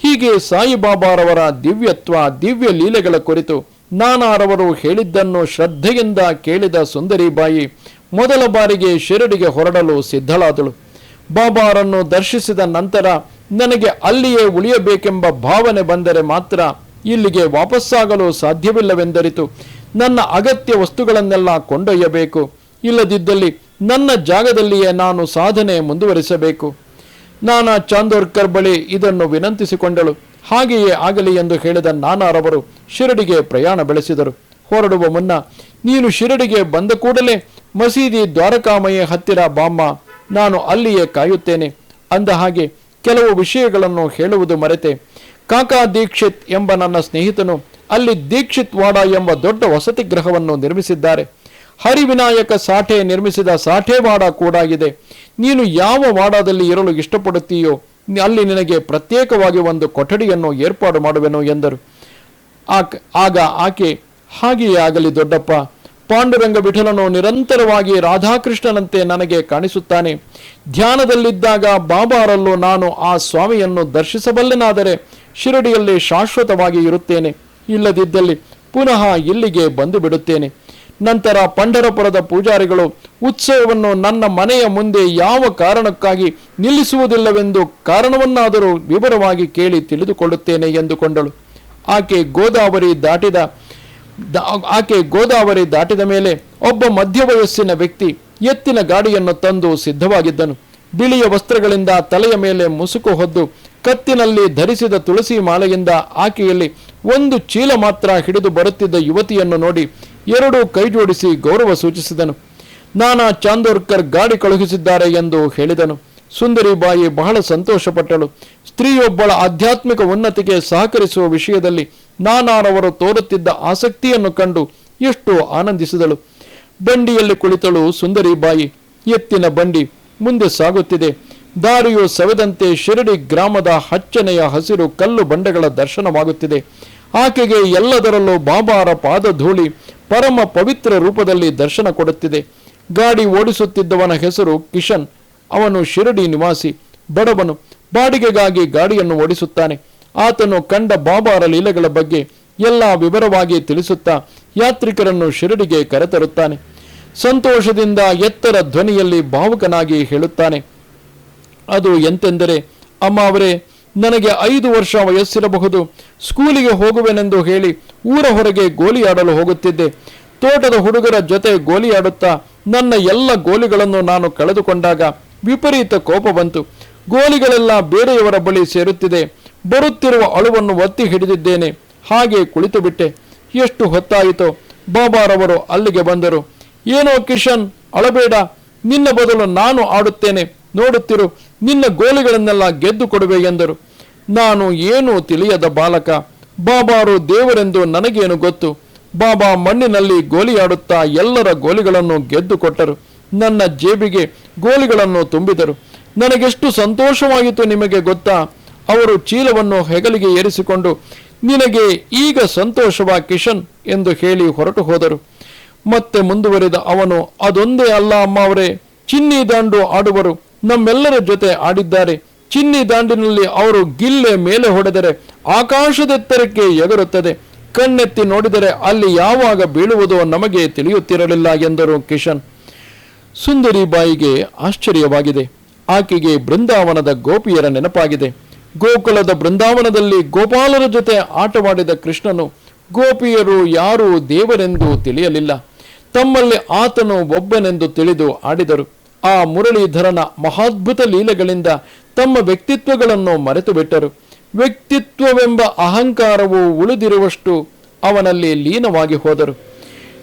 ಹೀಗೆ ಸಾಯಿಬಾಬಾರವರ ದಿವ್ಯತ್ವ, ದಿವ್ಯ ಲೀಲೆಗಳ ಕುರಿತು ನಾನಾರವರು ಹೇಳಿದ್ದನ್ನು ಶ್ರದ್ಧೆಯಿಂದ ಕೇಳಿದ ಸುಂದರಿಬಾಯಿ ಮೊದಲ ಬಾರಿಗೆ ಶಿರಡಿಗೆ ಹೊರಡಲು ಸಿದ್ಧಳಾದಳು. ಬಾಬಾರನ್ನು ದರ್ಶಿಸಿದ ನಂತರ ನನಗೆ ಅಲ್ಲಿಯೇ ಉಳಿಯಬೇಕೆಂಬ ಭಾವನೆ ಬಂದರೆ ಮಾತ್ರ ಇಲ್ಲಿಗೆ ವಾಪಸ್ಸಾಗಲು ಸಾಧ್ಯವಿಲ್ಲವೆಂದರಿತು. ನನ್ನ ಅಗತ್ಯ ವಸ್ತುಗಳನ್ನೆಲ್ಲ ಕೊಂಡೊಯ್ಯಬೇಕು. ಇಲ್ಲದಿದ್ದಲ್ಲಿ ನನ್ನ ಜಾಗದಲ್ಲಿಯೇ ನಾನು ಸಾಧನೆ ಮುಂದುವರಿಸಬೇಕು. ನಾನಾ ಚಾಂದೋರ್ಕರ್ ಬಳಿ ಇದನ್ನು ವಿನಂತಿಸಿಕೊಂಡಳು. ಹಾಗೆಯೇ ಆಗಲಿ ಎಂದು ಹೇಳಿದ ನಾನಾರವರು ಶಿರಡಿಗೆ ಪ್ರಯಾಣ ಬೆಳೆಸಿದರು. ಹೊರಡುವ ಮುನ್ನ, ನೀನು ಶಿರಡಿಗೆ ಬಂದ ಕೂಡಲೇ ಮಸೀದಿ ದ್ವಾರಕಾಮಯ ಹತ್ತಿರ ಬಾಮ್ಮ, ನಾನು ಅಲ್ಲಿಯೇ ಕಾಯುತ್ತೇನೆ ಅಂದ ಹಾಗೆ ಕೆಲವು ವಿಷಯಗಳನ್ನು ಹೇಳುವುದು ಮರೆತೆ. ಕಾಕಾ ದೀಕ್ಷಿತ್ ಎಂಬ ನನ್ನ ಸ್ನೇಹಿತನು ಅಲ್ಲಿ ದೀಕ್ಷಿತ್ ವಾಡ ಎಂಬ ದೊಡ್ಡ ವಸತಿ ಗೃಹವನ್ನು ನಿರ್ಮಿಸಿದ್ದಾರೆ. ಹರಿವಿನಾಯಕ ಸಾಠೆ ನಿರ್ಮಿಸಿದ ಸಾಠೆ ವಾಡ ಕೂಡ ಇದೆ. ನೀನು ಯಾವ ವಾಡದಲ್ಲಿ ಇರಲು ಇಷ್ಟಪಡುತ್ತೀಯೋ ಅಲ್ಲಿ ನಿನಗೆ ಪ್ರತ್ಯೇಕವಾಗಿ ಒಂದು ಕೊಠಡಿಯನ್ನು ಏರ್ಪಾಡು ಮಾಡುವೆನು ಎಂದರು. ಆಗ ಆಕೆ, ಹಾಗೆಯೇ ಆಗಲಿ ದೊಡ್ಡಪ್ಪ. ಪಾಂಡುರಂಗ ವಿಠಲನು ನಿರಂತರವಾಗಿ ರಾಧಾಕೃಷ್ಣನಂತೆ ನನಗೆ ಕಾಣಿಸುತ್ತಾನೆ. ಧ್ಯಾನದಲ್ಲಿದ್ದಾಗ ಬಾಬಾರಲ್ಲೂ ನಾನು ಆ ಸ್ವಾಮಿಯನ್ನು ದರ್ಶಿಸಬಲ್ಲೆನಾದರೆ ಶಿರಡಿಯಲ್ಲಿ ಶಾಶ್ವತವಾಗಿ ಇರುತ್ತೇನೆ. ಇಲ್ಲದಿದ್ದಲ್ಲಿ ಪುನಃ ಇಲ್ಲಿಗೆ ಬಂದು ಬಿಡುತ್ತೇನೆ. ನಂತರ ಪಂಢರಪುರದ ಪೂಜಾರಿಗಳು ಉತ್ಸವವನ್ನು ನನ್ನ ಮನೆಯ ಮುಂದೆ ಯಾವ ಕಾರಣಕ್ಕಾಗಿ ನಿಲ್ಲಿಸುವುದಿಲ್ಲವೆಂದು ಕಾರಣವನ್ನಾದರೂ ವಿವರವಾಗಿ ಕೇಳಿ ತಿಳಿದುಕೊಳ್ಳುತ್ತೇನೆ ಎಂದುಕೊಂಡಳು. ಆಕೆ ಗೋದಾವರಿ ದಾಟಿದ ಮೇಲೆ ಒಬ್ಬ ಮಧ್ಯವಯಸ್ಸಿನ ವ್ಯಕ್ತಿ ಎತ್ತಿನ ಗಾಡಿಯನ್ನು ತಂದು ಸಿದ್ಧವಾಗಿದ್ದನು. ಬಿಳಿಯ ವಸ್ತ್ರಗಳಿಂದ ತಲೆಯ ಮೇಲೆ ಮುಸುಕು ಹೊದ್ದು ಕತ್ತಿನಲ್ಲಿ ಧರಿಸಿದ ತುಳಸಿ ಮಾಲೆಯಿಂದ ಆಕೆಯಲ್ಲಿ ಒಂದು ಚೀಲ ಮಾತ್ರ ಹಿಡಿದು ಬರುತ್ತಿದ್ದ ಯುವತಿಯನ್ನು ನೋಡಿ ಎರಡೂ ಕೈಜೋಡಿಸಿ ಗೌರವ ಸೂಚಿಸಿದನು. ನಾನಾ ಚಾಂದೋರ್ಕರ್ ಗಾಡಿ ಕಳುಹಿಸಿದ್ದಾರೆ ಎಂದು ಹೇಳಿದನು. ಸುಂದರಿಬಾಯಿ ಬಹಳ ಸಂತೋಷಪಟ್ಟಳು. ಸ್ತ್ರೀಯೊಬ್ಬಳ ಆಧ್ಯಾತ್ಮಿಕ ಉನ್ನತಿಗೆ ಸಹಕರಿಸುವ ವಿಷಯದಲ್ಲಿ ನಾನಾರವರು ತೋರುತ್ತಿದ್ದ ಆಸಕ್ತಿಯನ್ನು ಕಂಡು ಎಷ್ಟು ಆನಂದಿಸಿದಳು. ಬಂಡಿಯಲ್ಲಿ ಕುಳಿತಳು ಸುಂದರಿಬಾಯಿ. ಎತ್ತಿನ ಬಂಡಿ ಮುಂದೆ ಸಾಗುತ್ತಿದೆ. ದಾರಿಯು ಸವೆದಂತೆ ಶಿರಡಿ ಗ್ರಾಮದ ಹಚ್ಚನೆಯ ಹಸಿರು ಕಲ್ಲು ಬಂಡೆಗಳ ದರ್ಶನವಾಗುತ್ತಿದೆ. ಆಕೆಗೆ ಎಲ್ಲದರಲ್ಲೂ ಬಾಬಾರ ಪಾದಧೂಳಿ ಪರಮ ಪವಿತ್ರ ರೂಪದಲ್ಲಿ ದರ್ಶನ ಕೊಡುತ್ತಿದೆ. ಗಾಡಿ ಓಡಿಸುತ್ತಿದ್ದವನ ಹೆಸರು ಕಿಶನ್. ಅವನು ಶಿರಡಿ ನಿವಾಸಿ, ಬಡವನು. ಬಾಡಿಗೆಗಾಗಿ ಗಾಡಿಯನ್ನು ಓಡಿಸುತ್ತಾನೆ. ಆತನು ಕಂಡ ಬಾಬಾರ ಲೀಲೆಗಳ ಬಗ್ಗೆ ಎಲ್ಲ ವಿವರವಾಗಿ ತಿಳಿಸುತ್ತಾ ಯಾತ್ರಿಕರನ್ನು ಶಿರಡಿಗೆ ಕರೆತರುತ್ತಾನೆ. ಸಂತೋಷದಿಂದ ಎತ್ತರ ಧ್ವನಿಯಲ್ಲಿ ಭಾವುಕನಾಗಿ ಹೇಳುತ್ತಾನೆ. ಅದು ಎಂತೆಂದರೆ, ಅಮ್ಮ ಅವರೇ, ನನಗೆ 5 ವರ್ಷ ವಯಸ್ಸಿರಬಹುದು. ಸ್ಕೂಲಿಗೆ ಹೋಗುವೆನೆಂದು ಹೇಳಿ ಊರ ಹೊರಗೆ ಗೋಲಿಯಾಡಲು ಹೋಗುತ್ತಿದ್ದೆ. ತೋಟದ ಹುಡುಗರ ಜೊತೆ ಗೋಲಿಯಾಡುತ್ತಾ ನನ್ನ ಎಲ್ಲ ಗೋಲಿಗಳನ್ನು ನಾನು ಕಳೆದುಕೊಂಡಾಗ ವಿಪರೀತ ಕೋಪ ಬಂತು. ಗೋಲಿಗಳೆಲ್ಲ ಬೇರೆಯವರ ಬಳಿ ಸೇರುತ್ತಿದೆ. ಬರುತ್ತಿರುವ ಅಳುವನ್ನು ಒತ್ತಿ ಹಿಡಿದಿದ್ದೇನೆ. ಹಾಗೆ ಕುಳಿತು ಬಿಟ್ಟೆ. ಎಷ್ಟು ಹೊತ್ತಾಯಿತೋ ಬಾಬಾರವರು ಅಲ್ಲಿಗೆ ಬಂದರು. ಏನೋ ಕಿಶನ್, ಅಳಬೇಡ, ನಿನ್ನ ಬದಲು ನಾನು ಆಡುತ್ತೇನೆ, ನೋಡುತ್ತಿರು, ನಿನ್ನ ಗೋಲಿಗಳನ್ನೆಲ್ಲ ಗೆದ್ದು ಕೊಡುವೆ ಎಂದರು. ನಾನು ಏನೂ ತಿಳಿಯದ ಬಾಲಕ. ಬಾಬಾರು ದೇವರೆಂದು ನನಗೇನು ಗೊತ್ತು. ಬಾಬಾ ಮಣ್ಣಿನಲ್ಲಿ ಗೋಲಿಯಾಡುತ್ತಾ ಎಲ್ಲರ ಗೋಲಿಗಳನ್ನು ಗೆದ್ದು ಕೊಟ್ಟರು. ನನ್ನ ಜೇಬಿಗೆ ಗೋಲಿಗಳನ್ನು ತುಂಬಿದರು. ನನಗೆಷ್ಟು ಸಂತೋಷವಾಯಿತು ನಿಮಗೆ ಗೊತ್ತಾ? ಅವರು ಚೀಲವನ್ನು ಹೆಗಲಿಗೆ ಏರಿಸಿಕೊಂಡು, ನಿನಗೆ ಈಗ ಸಂತೋಷವಾ ಕಿಶನ್ ಎಂದು ಹೇಳಿ ಹೊರಟು ಹೋದರು. ಮತ್ತೆ ಮುಂದುವರಿದ ಅವನು, ಅದೊಂದೇ ಅಲ್ಲ ಅಮ್ಮ ಅವರೇ, ಚಿನ್ನಿ ದಾಂಡು ಆಡುವರು ನಮ್ಮೆಲ್ಲರ ಜೊತೆ ಆಡಿದ್ದಾರೆ. ಚಿನ್ನಿ ದಾಂಡಿನಲ್ಲಿ ಅವರು ಗಿಲ್ಲೆ ಮೇಲೆ ಹೊಡೆದರೆ ಆಕಾಶದೆತ್ತರಕ್ಕೆ ಎಗರುತ್ತದೆ. ಕಣ್ಣೆತ್ತಿ ನೋಡಿದರೆ ಅಲ್ಲಿ ಯಾವಾಗ ಬೀಳುವುದೋ ನಮಗೆ ತಿಳಿಯುತ್ತಿರಲಿಲ್ಲ ಎಂದರು ಕಿಶನ್. ಸುಂದರಿ ಬಾಯಿಗೆ ಆಶ್ಚರ್ಯವಾಗಿದೆ. ಆಕೆಗೆ ಬೃಂದಾವನದ ಗೋಪಿಯರ ನೆನಪಾಗಿದೆ. ಗೋಕುಲದ ಬೃಂದಾವನದಲ್ಲಿ ಗೋಪಾಲರ ಜೊತೆ ಆಟವಾಡಿದ ಕೃಷ್ಣನು ಗೋಪಿಯರು ಯಾರೂ ದೇವರೆಂದು ತಿಳಿಯಲಿಲ್ಲ. ತಮ್ಮಲ್ಲಿ ಆತನು ಒಬ್ಬನೆಂದು ತಿಳಿದು ಆಡಿದರು. ಆ ಮುರಳೀಧರನ ಮಹಾದ್ಭುತ ಲೀಲೆಗಳಿಂದ ತಮ್ಮ ವ್ಯಕ್ತಿತ್ವಗಳನ್ನು ಮರೆತು ಬಿಟ್ಟರು. ವ್ಯಕ್ತಿತ್ವವೆಂಬ ಅಹಂಕಾರವು ಉಳಿದಿರುವಷ್ಟು ಅವನಲ್ಲಿ ಲೀನವಾಗಿ ಹೋದರು.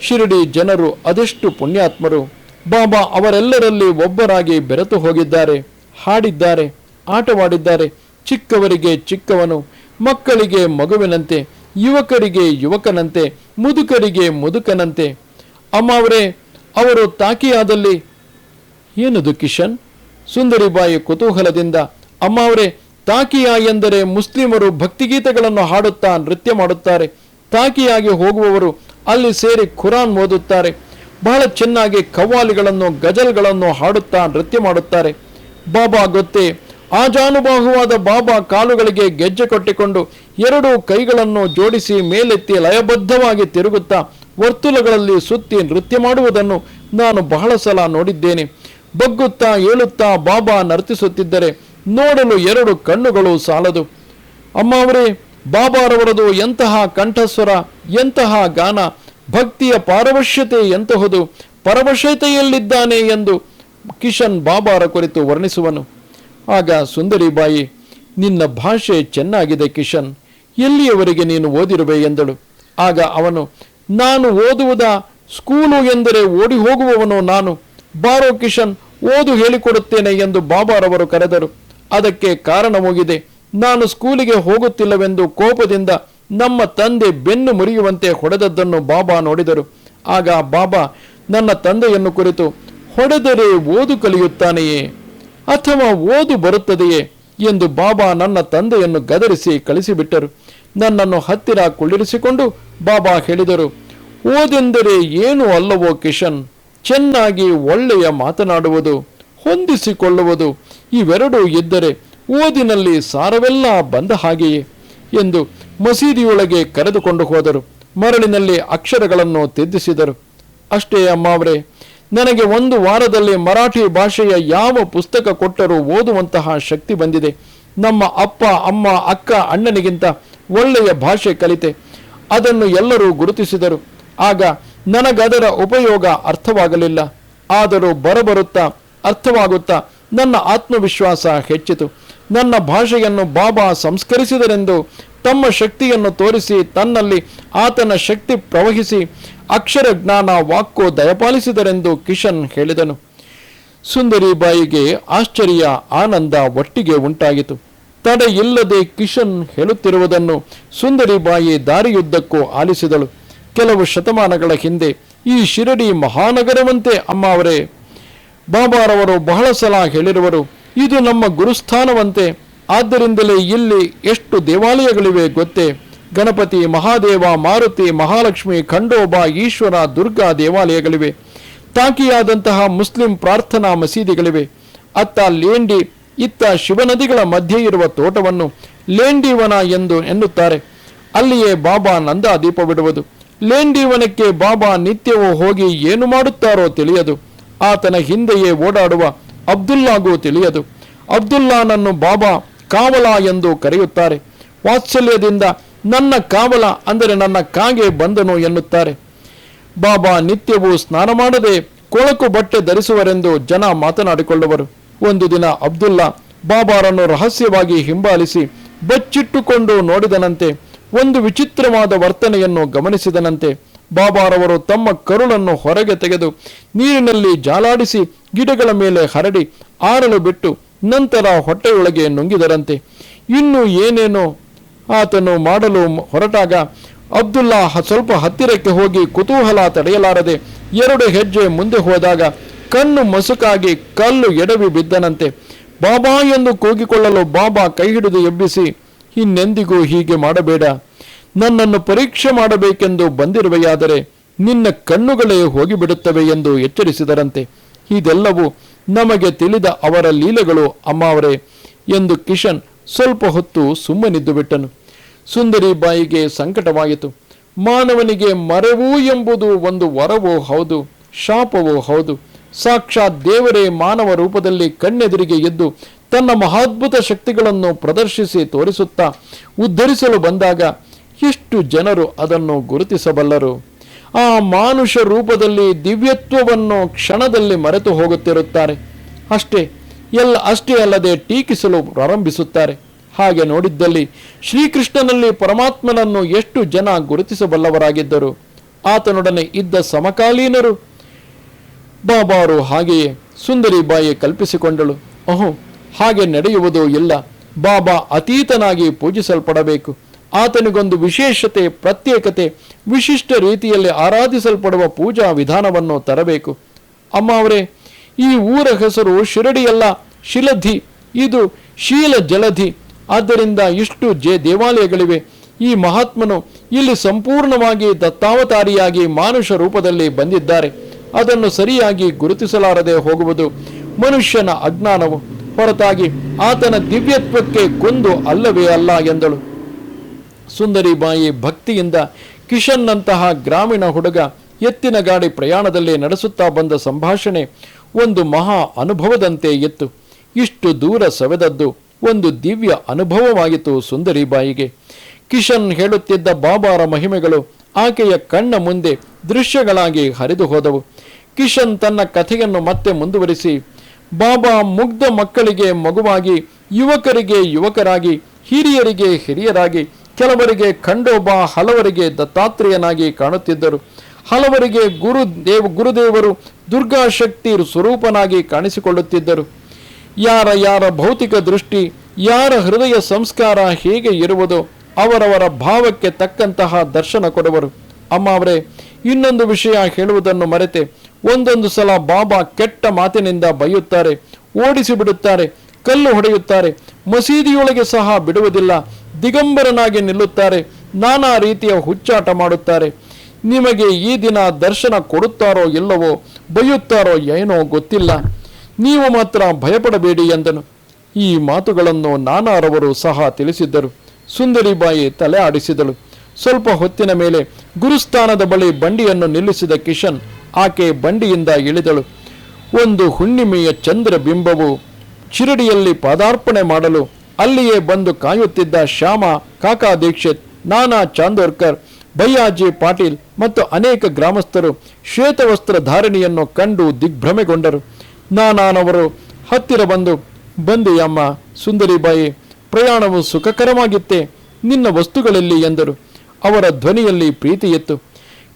ಶಿರಡಿ ಜನರು ಅದೆಷ್ಟು ಪುಣ್ಯಾತ್ಮರು. ಬಾಬಾ ಅವರೆಲ್ಲರಲ್ಲಿ ಒಬ್ಬರಾಗಿ ಬೆರೆತು ಹೋಗಿದ್ದಾರೆ. ಹಾಡಿದ್ದಾರೆ, ಆಟವಾಡಿದ್ದಾರೆ. ಚಿಕ್ಕವರಿಗೆ ಚಿಕ್ಕವನು, ಮಕ್ಕಳಿಗೆ ಮಗುವಿನಂತೆ, ಯುವಕರಿಗೆ ಯುವಕನಂತೆ, ಮುದುಕರಿಗೆ ಮುದುಕನಂತೆ. ಅಮ್ಮ ಅವರೇ, ಅವರು ತಾಕಿಯಾದಲ್ಲಿ ಏನದು ಕಿಶನ್? ಸುಂದರಿಬಾಯಿ ಕುತೂಹಲದಿಂದ, ಅಮ್ಮ ಅವರೇ, ತಾಕಿಯಾ ಎಂದರೆ ಮುಸ್ಲಿಮರು ಭಕ್ತಿಗೀತೆಗಳನ್ನು ಹಾಡುತ್ತಾ ನೃತ್ಯ ಮಾಡುತ್ತಾರೆ. ತಾಕಿಯಾಗಿ ಹೋಗುವವರು ಅಲ್ಲಿ ಸೇರಿ ಖುರಾನ್ ಓದುತ್ತಾರೆ. ಬಹಳ ಚೆನ್ನಾಗಿ ಕವ್ವಾಲಿಗಳನ್ನು ಗಜಲ್ಗಳನ್ನು ಹಾಡುತ್ತಾ ನೃತ್ಯ ಮಾಡುತ್ತಾರೆ. ಬಾಬಾ ಗೊತ್ತೇ? ಆಜಾನುಬಾಹುವಾದ ಬಾಬಾ ಕಾಲುಗಳಿಗೆ ಗೆಜ್ಜೆ ಕೊಟ್ಟಿಕೊಂಡು 2 ಕೈಗಳನ್ನು ಜೋಡಿಸಿ ಮೇಲೆತ್ತಿ ಲಯಬದ್ಧವಾಗಿ ತಿರುಗುತ್ತಾ ವರ್ತುಲಗಳಲ್ಲಿ ಸುತ್ತಿ ನೃತ್ಯ ಮಾಡುವುದನ್ನು ನಾನು ಬಹಳ ಸಲ ನೋಡಿದ್ದೇನೆ. ಬಗ್ಗುತ್ತಾ ಏಳುತ್ತಾ ಬಾಬಾ ನರ್ತಿಸುತ್ತಿದ್ದರೆ ನೋಡಲು 2 ಕಣ್ಣುಗಳು ಸಾಲದು. ಅಮ್ಮ ಅವರೇ, ಬಾಬಾರವರದು ಎಂತಹ ಕಂಠಸ್ವರ, ಎಂತಹ ಗಾನ, ಭಕ್ತಿಯ ಪಾರವಶ್ಯತೆ ಎಂತಹುದು, ಪರವಶತೆಯಲ್ಲಿದ್ದಾನೆ ಎಂದು ಕಿಶನ್ ಬಾಬಾರ ಕುರಿತು ವರ್ಣಿಸುವನು. ಆಗ ಸುಂದರಿಬಾಯಿ, ನಿನ್ನ ಭಾಷೆ ಚೆನ್ನಾಗಿದೆ ಕಿಶನ್, ಎಲ್ಲಿಯವರೆಗೆ ನೀನು ಓದಿರುವೆ ಎಂದಳು. ಆಗ ಅವನು, ನಾನು ಓದುವುದ? ಸ್ಕೂಲು ಎಂದರೆ ಓಡಿ ಹೋಗುವವನು ನಾನು. ಬಾರೋ ಕಿಶನ್, ಓದು ಹೇಳಿಕೊಡುತ್ತೇನೆ ಎಂದು ಬಾಬಾರವರು ಕರೆದರು. ಅದಕ್ಕೆ ಕಾರಣ ಹೋಗಿದೆ. ನಾನು ಸ್ಕೂಲಿಗೆ ಹೋಗುತ್ತಿಲ್ಲವೆಂದು ಕೋಪದಿಂದ ನಮ್ಮ ತಂದೆ ಬೆನ್ನು ಮುರಿಯುವಂತೆ ಹೊಡೆದದ್ದನ್ನು ಬಾಬಾ ನೋಡಿದರು. ಆಗ ಬಾಬಾ ನನ್ನ ತಂದೆಯನ್ನು ಕುರಿತು, ಹೊಡೆದರೆ ಓದು ಕಲಿಯುತ್ತಾನೆಯೇ ಅಥವಾ ಓದು ಬರುತ್ತದೆಯೇ ಎಂದು ಬಾಬಾ ನನ್ನ ತಂದೆಯನ್ನು ಗದರಿಸಿ ಕಳಿಸಿಬಿಟ್ಟರು. ನನ್ನನ್ನು ಹತ್ತಿರ ಕುಳ್ಳಿರಿಸಿಕೊಂಡು ಬಾಬಾ ಹೇಳಿದರು, ಓದೆಂದರೆ ಏನು ಅಲ್ಲವೋ ಕಿಶನ್, ಚೆನ್ನಾಗಿ ಒಳ್ಳೆಯ ಮಾತನಾಡುವುದು, ಹೊಂದಿಸಿಕೊಳ್ಳುವುದು, ಇವೆರಡೂ ಇದ್ದರೆ ಓದಿನಲ್ಲಿ ಸಾರವೆಲ್ಲ ಬಂದ ಹಾಗೆಯೇ ಎಂದು ಮಸೀದಿಯೊಳಗೆ ಕರೆದುಕೊಂಡು ಹೋದರು. ಮರಳಿನಲ್ಲಿ ಅಕ್ಷರಗಳನ್ನು ತಿದ್ದಿಸಿದರು. ಅಷ್ಟೇ ಅಮ್ಮ ಅವರೇ, ನನಗೆ 1 ವಾರದಲ್ಲಿ ಮರಾಠಿ ಭಾಷೆಯ ಯಾವ ಪುಸ್ತಕ ಕೊಟ್ಟರೂ ಓದುವಂತಹ ಶಕ್ತಿ ಬಂದಿದೆ. ನಮ್ಮ ಅಪ್ಪ ಅಮ್ಮ ಅಕ್ಕ ಅಣ್ಣನಿಗಿಂತ ಒಳ್ಳೆಯ ಭಾಷೆ ಕಲಿತೆ. ಅದನ್ನು ಎಲ್ಲರೂ ಗುರುತಿಸಿದರು. ಆಗ ನನಗದರ ಉಪಯೋಗ ಅರ್ಥವಾಗಲಿಲ್ಲ. ಆದರೂ ಬರಬರುತ್ತಾ ಅರ್ಥವಾಗುತ್ತಾ ನನ್ನ ಆತ್ಮವಿಶ್ವಾಸ ಹೆಚ್ಚಿತು. ನನ್ನ ಭಾಷೆಯನ್ನು ಬಾಬಾ ಸಂಸ್ಕರಿಸಿದರೆಂದು, ತಮ್ಮ ಶಕ್ತಿಯನ್ನು ತೋರಿಸಿ ತನ್ನಲ್ಲಿ ಆತನ ಶಕ್ತಿ ಪ್ರವಹಿಸಿ ಅಕ್ಷರ ಜ್ಞಾನ ವಾಕ್ಕು ದಯಪಾಲಿಸಿದರೆಂದು ಕಿಶನ್ ಹೇಳಿದನು. ಸುಂದರಿಬಾಯಿಗೆ ಆಶ್ಚರ್ಯ, ಆನಂದ ಒಟ್ಟಿಗೆ ಉಂಟಾಗಿತು. ತಡೆ ಇಲ್ಲದೆ ಕಿಶನ್ ಹೇಳುತ್ತಿರುವುದನ್ನು ಸುಂದರಿಬಾಯಿ ದಾರಿಯುದ್ದಕ್ಕೂ ಆಲಿಸಿದಳು. ಕೆಲವು ಶತಮಾನಗಳ ಹಿಂದೆ ಈ ಶಿರಡಿ ಮಹಾನಗರವಂತೆ ಅಮ್ಮ ಅವರೇ. ಬಾಬಾರವರು ಬಹಳ ಸಲ ಹೇಳಿರುವರು, ಇದು ನಮ್ಮ ಗುರುಸ್ಥಾನವಂತೆ. ಆದ್ದರಿಂದಲೇ ಇಲ್ಲಿ ಎಷ್ಟು ದೇವಾಲಯಗಳಿವೆ ಗೊತ್ತೇ? ಗಣಪತಿ, ಮಹಾದೇವ, ಮಾರುತಿ, ಮಹಾಲಕ್ಷ್ಮಿ, ಖಂಡೋಬಾ, ಈಶ್ವರ, ದುರ್ಗಾ ದೇವಾಲಯಗಳಿವೆ. ತಾಕಿಯಾದಂತಹ ಮುಸ್ಲಿಂ ಪ್ರಾರ್ಥನಾ ಮಸೀದಿಗಳಿವೆ. ಅತ್ತ ಲೇಂಡಿ, ಇತ್ತ ಶಿವನದಿಗಳ ಮಧ್ಯೆ ಇರುವ ತೋಟವನ್ನು ಲೇಂಡಿವನ ಎಂದು ಎನ್ನುತ್ತಾರೆ. ಅಲ್ಲಿಯೇ ಬಾಬಾ ನಂದಾ ದೀಪ ಬಿಡುವುದು. ಲೇಂಡಿವನಕ್ಕೆ ಬಾಬಾ ನಿತ್ಯವೂ ಹೋಗಿ ಏನು ಮಾಡುತ್ತಾರೋ ತಿಳಿಯದು. ಆತನ ಹಿಂದೆಯೇ ಓಡಾಡುವ ಅಬ್ದುಲ್ಲಾಗೂ ತಿಳಿಯದು. ಅಬ್ದುಲ್ಲಾನನ್ನು ಬಾಬಾ ಕಾವಲ ಎಂದು ಕರೆಯುತ್ತಾರೆ. ವಾತ್ಸಲ್ಯದಿಂದ ನನ್ನ ಕಾವಲ ಅಂದರೆ ನನ್ನ ಕಾಗೆ ಬಂದನು ಎನ್ನುತ್ತಾರೆ. ಬಾಬಾ ನಿತ್ಯವೂ ಸ್ನಾನ ಮಾಡದೆ ಕೊಳಕು ಬಟ್ಟೆ ಧರಿಸುವರೆಂದು ಜನ ಮಾತನಾಡಿಕೊಳ್ಳುವರು. ಒಂದು ದಿನ ಅಬ್ದುಲ್ಲಾ ಬಾಬಾರನ್ನು ರಹಸ್ಯವಾಗಿ ಹಿಂಬಾಲಿಸಿ ಬಚ್ಚಿಟ್ಟುಕೊಂಡು ನೋಡಿದನಂತೆ. ಒಂದು ವಿಚಿತ್ರವಾದ ವರ್ತನೆಯನ್ನು ಗಮನಿಸಿದನಂತೆ. ಬಾಬಾರವರು ತಮ್ಮ ಕರುಳನ್ನು ಹೊರಗೆ ತೆಗೆದು ನೀರಿನಲ್ಲಿ ಜಾಲಾಡಿಸಿ ಗಿಡಗಳ ಮೇಲೆ ಹರಡಿ ಆರಲು ಬಿಟ್ಟು ನಂತರ ಹೊಟ್ಟೆಯೊಳಗೆ ನುಂಗಿದರಂತೆ. ಇನ್ನು ಏನೇನೋ ಆತನು ಮಾಡಲು ಹೊರಟಾಗ ಅಬ್ದುಲ್ಲಾ ಸ್ವಲ್ಪ ಹತ್ತಿರಕ್ಕೆ ಹೋಗಿ ಕುತೂಹಲ ತಡೆಯಲಾರದೆ 2 ಹೆಜ್ಜೆ ಮುಂದೆ ಹೋದಾಗ ಕಣ್ಣು ಮಸುಕಾಗಿ ಕಲ್ಲು ಎಡವಿ ಬಿದ್ದನಂತೆ. ಬಾಬಾ ಎಂದು ಕೂಗಿಕೊಳ್ಳಲು ಬಾಬಾ ಕೈ ಹಿಡಿದು ಎಬ್ಬಿಸಿ, ಇನ್ನೆಂದಿಗೂ ಹೀಗೆ ಮಾಡಬೇಡ, ನನ್ನನ್ನು ಪರೀಕ್ಷೆ ಮಾಡಬೇಕೆಂದು ಬಂದಿರುವೆಯಾದರೆ ನಿನ್ನ ಕಣ್ಣುಗಳೇ ಹೋಗಿಬಿಡುತ್ತವೆ ಎಂದು ಎಚ್ಚರಿಸಿದರಂತೆ. ಇದೆಲ್ಲವೂ ನಮಗೆ ತಿಳಿದ ಅವರ ಲೀಲೆಗಳು ಅಮ್ಮಾವರೇ ಎಂದು ಕಿಶನ್ ಸ್ವಲ್ಪ ಹೊತ್ತು ಸುಮ್ಮನಿದ್ದು ಬಿಟ್ಟನು. ಸುಂದರಿಬಾಯಿಗೆ ಸಂಕಟವಾಯಿತು. ಮಾನವನಿಗೆ ಮರೆವು ಎಂಬುದು ಒಂದು ವರವೂ ಹೌದು, ಶಾಪವೂ ಹೌದು. ಸಾಕ್ಷಾತ್ ದೇವರೇ ಮಾನವ ರೂಪದಲ್ಲಿ ಕಣ್ಣೆದುರಿಗೆ ಎದ್ದು ತನ್ನ ಮಹಾದ್ಭುತ ಶಕ್ತಿಗಳನ್ನು ಪ್ರದರ್ಶಿಸಿ ತೋರಿಸುತ್ತಾ ಉದ್ಧರಿಸಲು ಬಂದಾಗ ಎಷ್ಟು ಜನರು ಅದನ್ನು ಗುರುತಿಸಬಲ್ಲರು? ಆ ಮಾನುಷ ರೂಪದಲ್ಲಿ ದಿವ್ಯತ್ವವನ್ನು ಕ್ಷಣದಲ್ಲಿ ಮರೆತು ಹೋಗುತ್ತಿರುತ್ತಾರೆ. ಅಷ್ಟೇ ಅಲ್ಲದೆ ಟೀಕಿಸಲು ಪ್ರಾರಂಭಿಸುತ್ತಾರೆ. ಹಾಗೆ ನೋಡಿದ್ದಲ್ಲಿ ಶ್ರೀಕೃಷ್ಣನಲ್ಲಿ ಪರಮಾತ್ಮನನ್ನು ಎಷ್ಟು ಜನ ಗುರುತಿಸಬಲ್ಲವರಾಗಿದ್ದರು? ಆತನೊಡನೆ ಇದ್ದ ಸಮಕಾಲೀನರು. ಬಾಬಾರು ಹಾಗೆಯೇ ಸುಂದರಿಬಾಯಿ ಕಲ್ಪಿಸಿಕೊಂಡಳು. ಹಾಗೆ ನಡೆಯುವುದೂ ಇಲ್ಲ. ಬಾಬಾ ಅತೀತನಾಗಿ ಪೂಜಿಸಲ್ಪಡಬೇಕು. ಆತನಿಗೊಂದು ವಿಶೇಷತೆ, ಪ್ರತ್ಯೇಕತೆ, ವಿಶಿಷ್ಟ ರೀತಿಯಲ್ಲಿ ಆರಾಧಿಸಲ್ಪಡುವ ಪೂಜಾ ವಿಧಾನವನ್ನು ತರಬೇಕು. ಅಮ್ಮ ಅವರೇ, ಈ ಊರ ಹೆಸರು ಶಿರಡಿಯಲ್ಲ, ಶಿಲಧಿ. ಇದು ಶೀಲ ಜಲಧಿ. ಆದ್ದರಿಂದ ಇಷ್ಟು ದೇವಾಲಯಗಳಿವೆ. ಈ ಮಹಾತ್ಮನು ಇಲ್ಲಿ ಸಂಪೂರ್ಣವಾಗಿ ದತ್ತಾವತಾರಿಯಾಗಿ ಮಾನುಷ ರೂಪದಲ್ಲಿ ಬಂದಿದ್ದಾರೆ. ಅದನ್ನು ಸರಿಯಾಗಿ ಗುರುತಿಸಲಾರದೆ ಹೋಗುವುದು ಮನುಷ್ಯನ ಅಜ್ಞಾನವು ಹೊರತಾಗಿ ಆತನ ದಿವ್ಯತ್ವಕ್ಕೆ ಕೊಂದು ಅಲ್ಲವೇ ಅಲ್ಲ ಎಂದಳು. ಸುಂದರಿಬಾಯಿ ಭಕ್ತಿಯಿಂದ ಕಿಶನ್ನಂತಹ ಗ್ರಾಮೀಣ ಹುಡುಗ ಎತ್ತಿನ ಗಾಡಿ ಪ್ರಯಾಣದಲ್ಲಿ ನಡೆಸುತ್ತಾ ಬಂದ ಸಂಭಾಷಣೆ ಒಂದು ಮಹಾ ಅನುಭವದಂತೆ ಇತ್ತು. ಇಷ್ಟು ದೂರ ಸವೆದದ್ದು ಒಂದು ದಿವ್ಯ ಅನುಭವವಾಗಿತ್ತು ಸುಂದರಿಬಾಯಿಗೆ. ಕಿಶನ್ ಹೇಳುತ್ತಿದ್ದ ಬಾಬಾರ ಮಹಿಮೆಗಳು ಆಕೆಯ ಕಣ್ಣ ಮುಂದೆ ದೃಶ್ಯಗಳಾಗಿ ಹರಿದು ಹೋದವು. ಕಿಶನ್ ತನ್ನ ಕಥೆಯನ್ನು ಮತ್ತೆ ಮುಂದುವರಿಸಿ, ಬಾಬಾ ಮುಗ್ಧ ಮಕ್ಕಳಿಗೆ ಮಗುವಾಗಿ, ಯುವಕರಿಗೆ ಯುವಕರಾಗಿ, ಹಿರಿಯರಿಗೆ ಹಿರಿಯರಾಗಿ, ಕೆಲವರಿಗೆ ಖಂಡೋಬಾ, ಹಲವರಿಗೆ ದತ್ತಾತ್ರೇಯನಾಗಿ ಕಾಣುತ್ತಿದ್ದರು. ಹಲವರಿಗೆ ಗುರುದೇವರು ದುರ್ಗಾಶಕ್ತಿ ಸ್ವರೂಪನಾಗಿ ಕಾಣಿಸಿಕೊಳ್ಳುತ್ತಿದ್ದರು. ಯಾರ ಭೌತಿಕ ದೃಷ್ಟಿ, ಯಾರ ಹೃದಯ ಸಂಸ್ಕಾರ ಹೇಗೆ ಇರುವುದೋ ಅವರವರ ಭಾವಕ್ಕೆ ತಕ್ಕಂತಹ ದರ್ಶನ ಕೊಡುವರು. ಅಮ್ಮ ಅವರೇ, ಇನ್ನೊಂದು ವಿಷಯ ಹೇಳುವುದನ್ನು ಮರೆತೆ. ಒಂದೊಂದು ಸಲ ಬಾಬಾ ಕೆಟ್ಟ ಮಾತಿನಿಂದ ಬೈಯುತ್ತಾರೆ, ಓಡಿಸಿ ಬಿಡುತ್ತಾರೆ, ಕಲ್ಲು ಹೊಡೆಯುತ್ತಾರೆ, ಮಸೀದಿಯೊಳಗೆ ಸಹ ಬಿಡುವುದಿಲ್ಲ, ದಿಗಂಬರನಾಗಿ ನಿಲ್ಲುತ್ತಾರೆ, ನಾನಾ ರೀತಿಯ ಹುಚ್ಚಾಟ ಮಾಡುತ್ತಾರೆ. ನಿಮಗೆ ಈ ದಿನ ದರ್ಶನ ಕೊಡುತ್ತಾರೋ ಇಲ್ಲವೋ, ಬೈಯುತ್ತಾರೋ ಏನೋ ಗೊತ್ತಿಲ್ಲ. ನೀವು ಮಾತ್ರ ಭಯಪಡಬೇಡಿ ಎಂದನು. ಈ ಮಾತುಗಳನ್ನು ನಾನಾರವರು ಸಹ ತಿಳಿಸಿದ್ದರು. ಸುಂದರಿಬಾಯಿ ತಲೆ ಆಡಿಸಿದಳು. ಸ್ವಲ್ಪ ಹೊತ್ತಿನ ಮೇಲೆ ಗುರುಸ್ಥಾನದ ಬಳಿ ಬಂಡಿಯನ್ನು ನಿಲ್ಲಿಸಿದ ಕಿಶನ್ ಆಕೆ ಬಂಡಿಯಿಂದ ಇಳಿದಳು. ಒಂದು ಹುಣ್ಣಿಮೆಯ ಚಂದ್ರ ಬಿಂಬವು ಶಿರಡಿಯಲ್ಲಿ ಪಾದಾರ್ಪಣೆ ಮಾಡಲು ಅಲ್ಲಿಯೇ ಬಂದು ಕಾಯುತ್ತಿದ್ದ ಶ್ಯಾಮ, ಕಾಕಾ ದೀಕ್ಷಿತ್, ನಾನಾ ಚಾಂದೋರ್ಕರ್, ಭಯ್ಯಾಜಿ ಪಾಟೀಲ್ ಮತ್ತು ಅನೇಕ ಗ್ರಾಮಸ್ಥರು ಶ್ವೇತವಸ್ತ್ರ ಧಾರಣೆಯನ್ನು ಕಂಡು ದಿಗ್ಭ್ರಮೆಗೊಂಡರು. ನಾನಾನವರು ಹತ್ತಿರ ಬಂದೆಯಮ್ಮ ಸುಂದರಿಬಾಯಿ, ಪ್ರಯಾಣವು ಸುಖಕರವಾಗಿತ್ತೆ, ನಿನ್ನ ವಸ್ತುಗಳಲ್ಲಿ ಎಂದರು. ಅವರ ಧ್ವನಿಯಲ್ಲಿ ಪ್ರೀತಿ ಇತ್ತು.